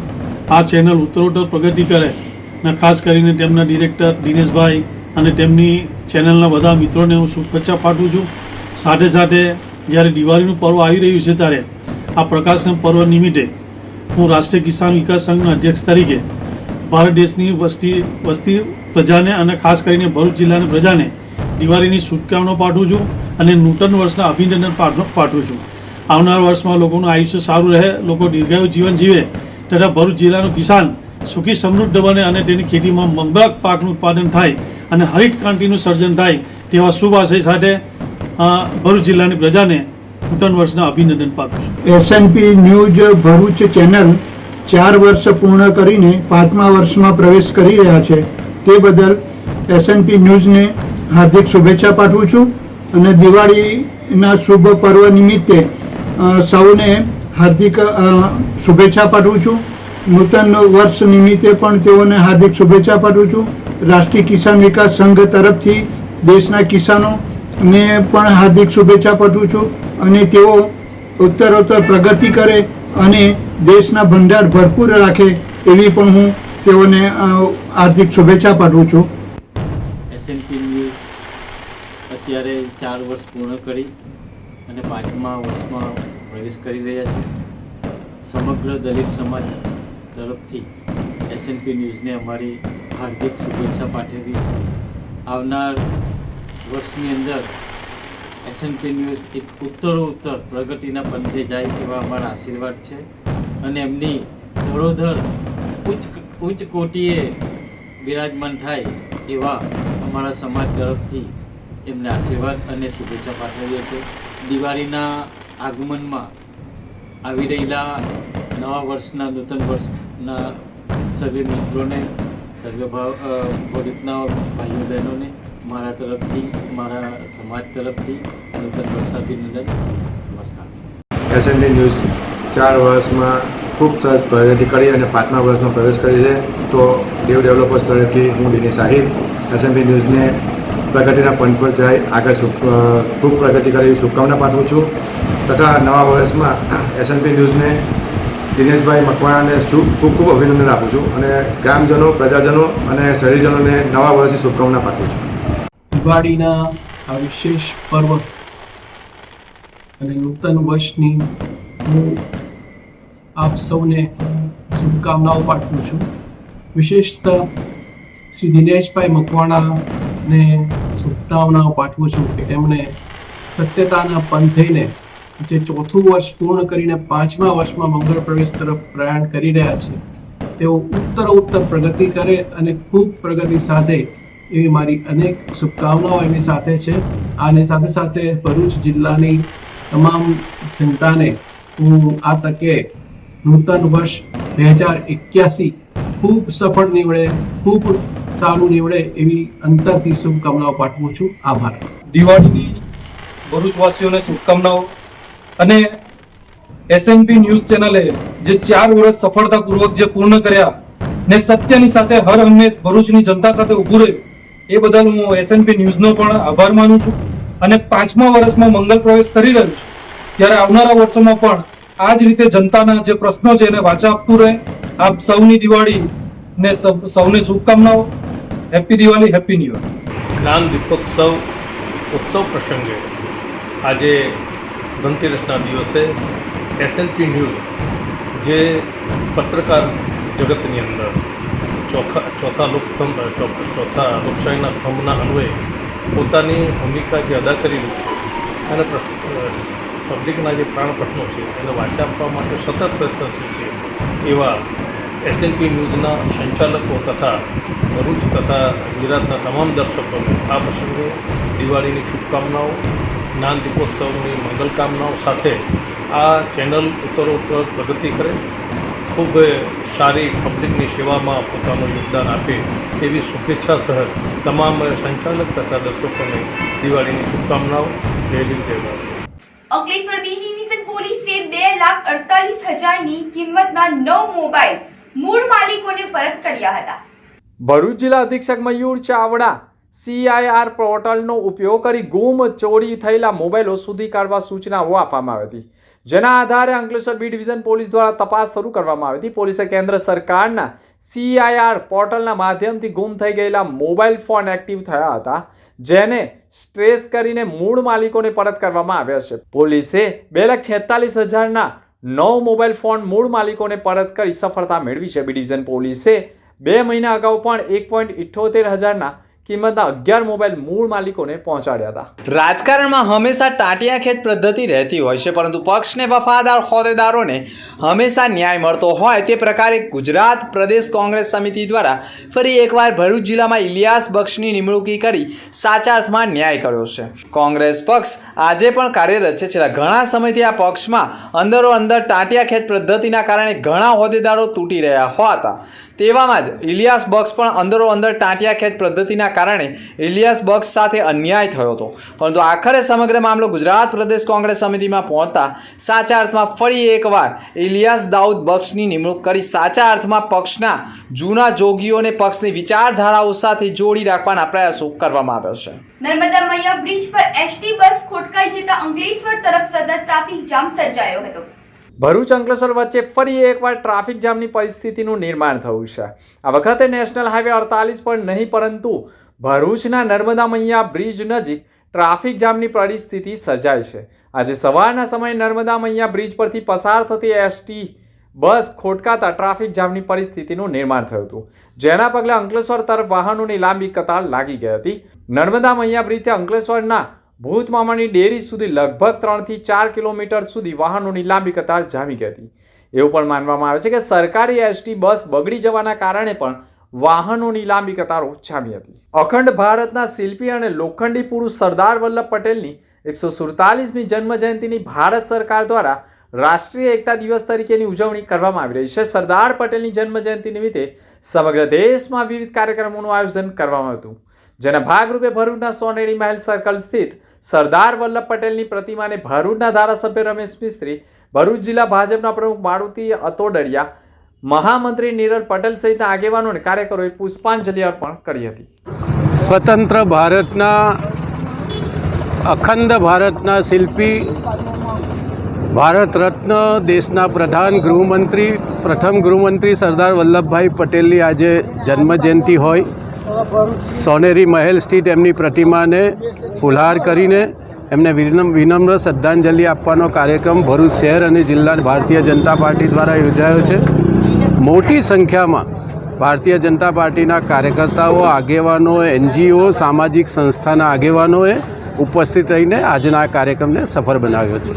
આ ચેનલ ઉત્તરોત્તર પ્રગતિ કરે અને ખાસ કરીને તેમના ડિરેક્ટર દિનેશભાઈ અને તેમની ચેનલના બધા મિત્રોને હું શુભેચ્છા પાઠવું છું. સાથે સાથે જ્યારે દિવાળીનું પર્વ આવી રહ્યું છે ત્યારે આ પ્રકાશન પર્વ નિમિત્તે હું રાષ્ટ્રીય કિસાન વિકાસ સંઘના અધ્યક્ષ તરીકે ભારત દેશની વસ્તી પ્રજાને અને ખાસ કરીને ભરૂચ જિલ્લાની પ્રજાને દિવાળીની શુભકામનાઓ પાઠવું છું અને નૂતન વર્ષના અભિનંદન પાઠવું છું. આવનાર વર્ષમાં લોકોનું આયુષ્ય સારું રહે, લોકો દીર્ઘાયુ જીવન જીવે તથા ભરૂચ જિલ્લાનો કિસાન સુખી સમૃદ્ધ બને અને તેની ખેતીમાં મબલખ પાકનું ઉત્પાદન થાય અને હરિત ક્રાંતિનું સર્જન થાય તેવા શુભ આશય સાથે ભરૂચ જિલ્લાની પ્રજાને નૂતન વર્ષના અભિનંદન પાઠવું છું. એસએનપી ન્યૂઝ ભરૂચ ચેનલ 4 વર્ષ પૂર્ણ કરીને 5મા વર્ષમાં પ્રવેશ કરી રહ્યા છે તે બદલ એસએનપી ન્યૂઝને હાર્દિક શુભેચ્છા પાઠવું છું અને દિવાળીના શુભ પર્વ નિમિત્તે સૌને હાર્દિક શુભેચ્છા પાઠવું છું. નૂતન વર્ષ નિમિત્તે પણ તેઓને હાર્દિક શુભેચ્છા પાઠવું છું. રાષ્ટ્રીય કિસાન વિકાસ સંઘ તરફથી દેશના કિસાનોને પણ હાર્દિક શુભેચ્છા પાઠવું છું અને તેઓ ઉત્તરોત્તર પ્રગતિ કરે અને દેશના ભંડાર ભરપૂર રાખે એવી પણ હું તેઓને હાર્દિક શુભેચ્છા પાઠવું છું. એસએનપી ન્યૂઝ અત્યારે 4 વર્ષ પૂર્ણ કરી અને 5મા વર્ષમાં પ્રવેશ કરી રહ્યા છે. સમગ્ર દલિત સમાજ તરફથી એસએનપી ન્યૂઝને અમારી હાર્દિક શુભેચ્છા પાઠવી છે. આવનાર વર્ષની અંદર એસએનપી ન્યૂઝ એક ઉત્તરોત્તર પ્રગતિના પંથે જાય એવા અમારા આશીર્વાદ છે અને એમની ધરોધર ઉચ્ચ કોટીએ બિરાજમાન થાય એવા અમારા સમાજ તરફથી એમને આશીર્વાદ અને શુભેચ્છા પાઠવીએ છીએ. દિવાળીના આગમનમાં આવી રહેલા નવા વર્ષના નૂતન વર્ષના સર્વે મિત્રોને સર્વે ભરૂચના ભાઈઓ બહેનોને મારા તરફથી મારા સમાજ તરફથી નૂતન વર્ષાભિનંદન. નમસ્કાર. એસએનપી ન્યૂઝ 4 વર્ષમાં ખૂબ સરસ પ્રગતિ કરી અને 5મા વર્ષમાં પ્રવેશ કરી છે તો દેવ ડેવલપર્સ તરફથી હું દિનેશ આહિર એસએનપી ન્યૂઝને પ્રગતિના પંથ પર જાય આગળ ખૂબ પ્રગતિ કરી શુભકામના પાઠવું છું તથા નવા વર્ષમાં એસએનપી ન્યૂઝને દિનેશભાઈ મકવાણાને ખૂબ ખૂબ અભિનંદન આપું છું અને ગ્રામજનો પ્રજાજનો અને શહેરીજનોને નવા વર્ષની શુભકામના પાઠવું છું. દિવાળીના આ વિશેષ પર્વ અને નૂતન વર્ષની હું આપ સૌને શુભકામનાઓ પાઠવું છું. વિશેષતઃ શ્રી દિનેશભાઈ મકવાણાને શુભકામનાઓ પાઠવું છું કે એમણે સત્યતાના પંથેને જે 4થું વર્ષ પૂર્ણ કરીને 5મા વર્ષમાં મંગળ પ્રવેશ તરફ પ્રયાણ કરી રહ્યા છે તેઓ ઉત્તરોત્તર પ્રગતિ કરે અને ખૂબ પ્રગતિ સાથે એવી મારી અનેક શુભકામનાઓ એમની સાથે છે. અને સાથે સાથે ભરૂચ જિલ્લાની તમામ જનતાને હું આ તકે નૂતન વર્ષ 2081 ખૂબ સફળ નીવડે, ખૂબ સારું નીવડે એવી અંતરથી શુભકામનાઓ પાઠવું છું. આભાર. દિવાળીની ભરૂચવાસીઓને શુભકામનાઓ અને એસએનપી ન્યૂઝ ચેનલે જે 4 વર્ષ સફળતાપૂર્વક જે પૂર્ણ કર્યા ને સત્યની સાથે હર હંમેશ ભરૂચની જનતા સાથે ઊભું રહ્યું એ બદલ હું એસએનપી ન્યૂઝનો પણ આભાર માનું છું અને 5મા વર્ષમાં મંગલ પ્રવેશ કરી રહ્યું છું ત્યારે આવનારા વર્ષોમાં પણ આ જ રીતે જનતાના જે પ્રશ્નો છે એને વાચા આપતું રહે. આપ સૌની દિવાળી ને સૌને શુભકામનાઓ. Happy Diwali, happy new year. જ્ઞાન દીપોત્સવ ઉત્સવ પ્રસંગે આજે ધનતેરસના દિવસે એસએનપી ન્યૂઝ જે પત્રકાર જગતની અંદર ચોથા લોકશાહીના સ્તંભના અન્વયે પોતાની ભૂમિકા જે અદા કરી છે અને પબ્લિકના જે પ્રાણ પ્રશ્નો છે એને વાચા આપવા માટે સતત પ્રયત્નશીલ છે એવા એસએનપી ન્યૂઝના સંચાલકો તથા ભરૂચ તથા ગુજરાતના તમામ દર્શકોને આ પ્રસંગે દિવાળીની શુભકામનાઓ, જ્ઞાન દીપોત્સવની મંગલકામનાઓ સાથે આ ચેનલ ઉત્તરોત્તર પ્રગતિ કરે, ખૂબ સારી પબ્લિકની સેવામાં પોતાનું યોગદાન આપે એવી શુભેચ્છા સહ તમામ સંચાલક તથા દર્શકોને દિવાળીની શુભકામનાઓ. જય હિન્દ, જય ભારત. અંકલેશ્વર બી ડિવિઝન પોલીસે 2,48,000ની કિંમતના 9 મોબાઈલ મૂળ માલિકોને પરત કર્યા હતા. ભરૂચ જિલ્લા અધિક્ષક મયુર ચાવડા CIR પોર્ટલનો ઉપયોગ કરી ગુમ ચોરી થયેલા મોબાઈલો શોધી કાઢવા સૂચનાઓ આપવામાં આવી હતી. જેના આધારે અંકલેશ્વર બી ડિવિઝન પોલીસ દ્વારા તપાસ શરૂ કરવામાં આવી હતી. પોલીસે કેન્દ્ર સરકારના CIR પોર્ટલના માધ્યમથી ગુમ થઈ ગયેલા મોબાઈલ ફોન એક્ટિવ થયા હતા, જેને ટ્રેસ કરીને મૂળ માલિકોને પરત કરવામાં આવ્યા છે. પોલીસે 2,46,000ના 9 મોબાઈલ ફોન મૂળ માલિકોને પરત કરી સફળતા મેળવી છે. બી ડિવિઝન પોલીસે 2 મહિના અગાઉ પણ 1,78,000ના કિંમતના 11 મોબાઈલ મૂળ માલિકોને પહોંચાડ્યા હતા. રાજકારણમાં હંમેશા ટાંટિયાખેંચ પદ્ધતિ રહેતી હોય છે, પરંતુ પક્ષને વફાદાર હોદ્દેદારોને હંમેશા ન્યાય મળતો હોય તે પ્રકારે ગુજરાત પ્રદેશ કોંગ્રેસ સમિતિ દ્વારા ફરી એકવાર ભરૂચ જિલ્લામાં ઇલિયાસ બક્ષની નિમણૂકી કરી સાચા અર્થમાં ન્યાય કર્યો છે. કોંગ્રેસ પક્ષ આજે પણ કાર્યરત છે. છેલ્લા ઘણા સમયથી આ પક્ષમાં અંદરો અંદર ટાંટિયાખેંચ પદ્ધતિના કારણે ઘણા હોદ્દેદારો તૂટી રહ્યા હતા. તેવામાં જ ઇલિયાસ બક્ષ પણ અંદરો અંદર ટાંટિયાખેંચ પદ્ધતિના કારણે ઇલિયાસ બક્ષ સાથે અન્યાય થયો હતો. પરંતુ આખરે સમગ્ર મામલો ગુજરાત પ્રદેશ કોંગ્રેસ સમિતિમાં પહોંચતા સાચા અર્થમાં ફરી એકવાર ઇલિયાસ દાઉદ બક્ષની નિમણૂક કરી સાચા અર્થમાં પક્ષના જૂના જોગીઓને પક્ષની વિચારધારાઓ સાથે જોડી રાખવાના પ્રયાસો કરવામાં આવ્યા છે. નર્મદા મૈયા બ્રિજ પર એસટી બસ ખોટકાઈ જતા અંકલેશ્વર તરફ સતત ટ્રાફિક જામ સર્જાયો હતો. ભરૂચ અંકલેશ્વર વચ્ચે ફરી એકવાર ટ્રાફિક જામની પરિસ્થિતિનું નિર્માણ થયું છે. આ વખતે નેશનલ હાઈવે 48 પર નહીં, પરંતુ ભરૂચના નર્મદા મૈયા બ્રિજ નજીક ટ્રાફિક જામની પરિસ્થિતિ સર્જાઈ છે. આજે સવારના સમયે નર્મદા મૈયા બ્રિજ પરથી પસાર થતી એસટી બસ ખોટકાતા ટ્રાફિક જામની પરિસ્થિતિનું નિર્માણ થયું હતું, જેના પગલે અંકલેશ્વર તરફ વાહનોની લાંબી કતાર લાગી ગઈ હતી. નર્મદા મૈયા બ્રિજથી અંકલેશ્વરના ભૂત મામાની ડેરી સુધી લગભગ 3 થી 4 કિલોમીટર સુધી વાહનોની લાંબી કતાર જામી ગઈ હતી. એવું પણ માનવામાં આવે છે કે સરકારી એસટી બસ બગડી જવાના કારણે પણ વાહનોની લાંબી કતારો જામી હતી. અખંડ ભારતના શિલ્પી અને લોખંડી પુરુષ સરદાર વલ્લભ પટેલની 147મી જન્મજયંતિની ભારત સરકાર દ્વારા રાષ્ટ્રીય એકતા દિવસ તરીકેની ઉજવણી કરવામાં આવી રહી છે. સરદાર પટેલની જન્મજયંતિ નિમિત્તે સમગ્ર દેશમાં વિવિધ કાર્યક્રમોનું આયોજન કરવામાં આવ્યું હતું, જેના ભાગરૂપે ભરૂચના સોનેરી મહેલ સર્કલ સ્થિત સરદાર વલ્લભ પટેલની પ્રતિમાને ભરૂચના ધારાસભ્ય રમેશ મિસ્ત્રી, ભરૂચ જિલ્લા ભાજપના પ્રમુખ મારુતિ અતોડરિયા, મહામંત્રી નિરલ પટેલ સહિતના આગેવાનો અને કાર્યકરોએ પુષ્પાંજલિ અર્પણ કરી હતી. સ્વતંત્ર ભારતના અખંડ ભારતના શિલ્પી, ભારત રત્ન, દેશના પ્રધાન ગૃહમંત્રી, પ્રથમ ગૃહમંત્રી સરદાર વલ્લભભાઈ પટેલની આજે જન્મજયંતિ હોય, સોનેરી મહેલ સ્થિત એમની પ્રતિમાને ફુલહાર કરીને એમને વિનમ્ર શ્રદ્ધાંજલિ આપવાનો કાર્યક્રમ ભરૂચ શહેર અને જિલ્લા ભારતીય જનતા પાર્ટી દ્વારા યોજાયો છે. મોટી સંખ્યામાં ભારતીય જનતા પાર્ટીના કાર્યકર્તાઓ, આગેવાનો, NGO, સામાજિક સંસ્થાના આગેવાનોએ ઉપસ્થિત રહીને આજના આ કાર્યક્રમને સફળ બનાવ્યો છે.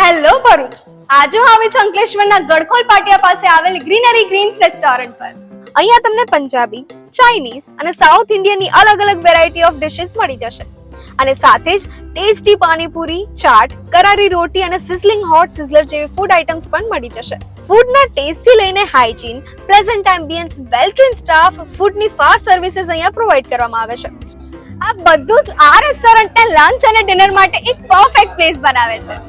હેલો ભરૂચ, આજે હું આવી છું અંકલેશ્વરના ગડખોલ પાટિયા પાસે આવેલ ગ્રીનરી ગ્રીન્સ રેસ્ટોરન્ટ પર. અહીંયા તમને પંજાબી, ચાઇનીઝ અને સાઉથ ઇન્ડિયનની અલગ અલગ વેરાયટી ઓફ ડિશિસ મળી જશે, અને સાથે જ ટેસ્ટી પાણીપુરી, ચાટ, કરારી રોટી અને સિઝલિંગ હોટ સિઝલર જેવી ફૂડ આઇટમ્સ પણ મળી જશે. ફૂડના ટેસ્ટથી લઈને હાઇજીન, પ્લેઝન્ટ એમ્બિયન્સ, વેલ ટ્રેન્ડ સ્ટાફ, ફૂડની ફાસ્ટ સર્વિસીસ અહીંયા પ્રોવાઈડ કરવામાં આવે છે. આ બધું જ આ રેસ્ટોરન્ટને લંચ અને ડિનર માટે એક પરફેક્ટ પ્લેસ બનાવે છે.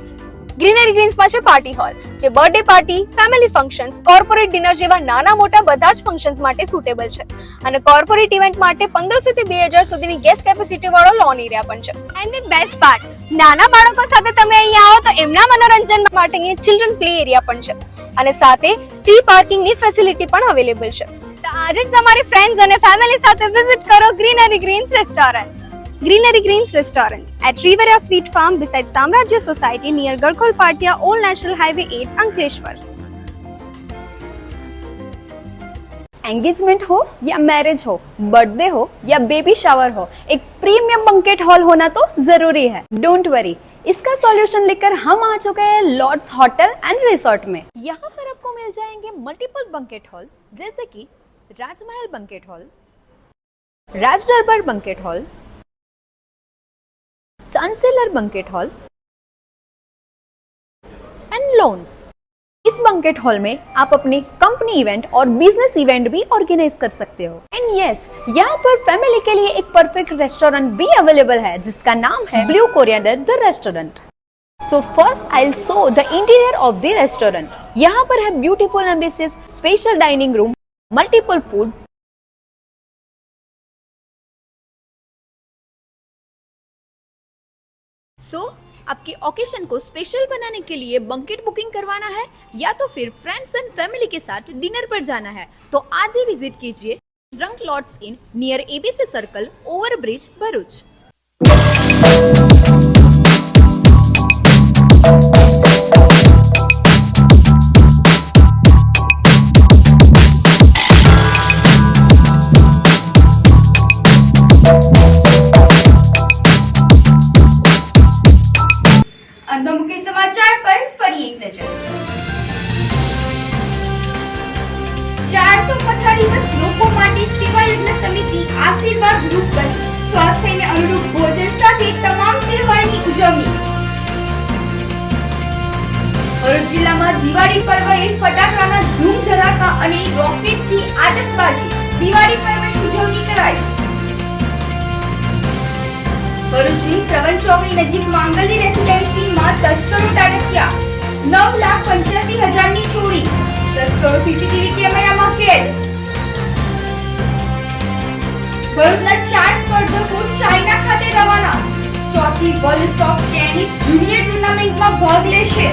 ગ્રીનરી ગ્રીન્સમાં છે પાર્ટી હોલ, જે birthday party, family functions, corporate dinner જેવા નાના મોટા બધા જ ફંક્શન્સ માટે સુટેબલ છે, અને કોર્પોરેટ ઇવેન્ટ માટે 1500 થી 2000 સુધીની ગેસ્ટ કેપેસિટી વાળો લોન એરિયા પણ છે. એન્ડ ધ બેસ્ટ પાર્ટ, નાના બાળકો સાથે તમે અહીંયા આવો તો એમના મનોરંજન માટે અહીંયા ચિલ્ડ્રન પ્લે એરિયા પણ છે, અને સાથે ફ્રી પાર્કિંગની ફેસિલિટી પણ અવેલેબલ છે. તો આજે જ તમારી ફ્રેન્ડ્સ અને ફેમિલી સાથે વિઝિટ કરો greenery greens restaurant. Greenery Greens Restaurant at Riveria Sweet Farm beside Samrajya Society near Garkhol Patia, Old National Highway 8, Ankleshwar. Engagement हो या मैरिज हो, बर्थडे हो या बेबी शावर हो, एक प्रीमियम बंकेट हॉल होना तो जरूरी है. डोंट वरी, इसका सॉल्यूशन लेकर हम आ चुके हैं लॉर्ड्स होटल एंड रिसोर्ट में. यहाँ पर आपको मिल जाएंगे मल्टीपल बंकेट हॉल, जैसे कि राजमहल banquet hall, Raj Darbar banquet hall, chancellor banquet hall and lawns. इस बंकेट हॉल में आप अपनी कंपनी इवेंट और बिजनेस इवेंट भी ऑर्गेनाइज कर सकते हो. एंड यस, यहाँ पर फैमिली के लिए एक परफेक्ट रेस्टोरेंट भी अवेलेबल है, जिसका नाम है blue coriander the restaurant. So first I will show the interior of the restaurant. यहाँ पर है beautiful embassies, special dining room, multiple food. So आपकी ओकेशन को स्पेशल बनाने के लिए बंकेट बुकिंग करवाना है, या तो फिर फ्रेंड्स एंड फैमिली के साथ डिनर पर जाना है, तो आज ही विजिट कीजिए रंक Lords Inn near ABC circle, over bridge, Bharuch. સમાચાર પર ફરી એક નજર. 450 લોકો માટે સેવા યજ્ઞ સમિતિ આશીર્વાદ ગ્રુપ બની સ્વાસ્થ્યને અનુરૂપ ભોજન સાથે તમામ તહેવારની ઉજવણી. ભરૂચ જિલ્લામાં દિવાળી પર્વએ ફટાકડાના ધૂમ ધડાકા અને રોકેટથી આતશબાજી દિવાળી પર્વની ઉજવણી કરાઈ. ભરૂચની શ્રવણ ચોકડી નજીક માંગલી રેસિડેન્સીમાં તસ્કરો ત્રાટક્યા. 9,85,000ની ચોરી. તસ્કરો સીસીટીવી કેમેરામાં કેદ. ભરૂચના 4 સ્પર્ધકો ચાઇના ખાતે રવાના. ચોથી વર્લ્ડ સોફ્ટ ટેનિસ જુનિયર ટુર્નામેન્ટમાં ભાગ લેશે.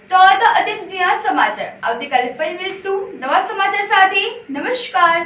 તો અત્યાર સુધીના સમાચાર. આવતીકાલે ફરી મળીશું નવા સમાચાર સાથે. નમસ્કાર.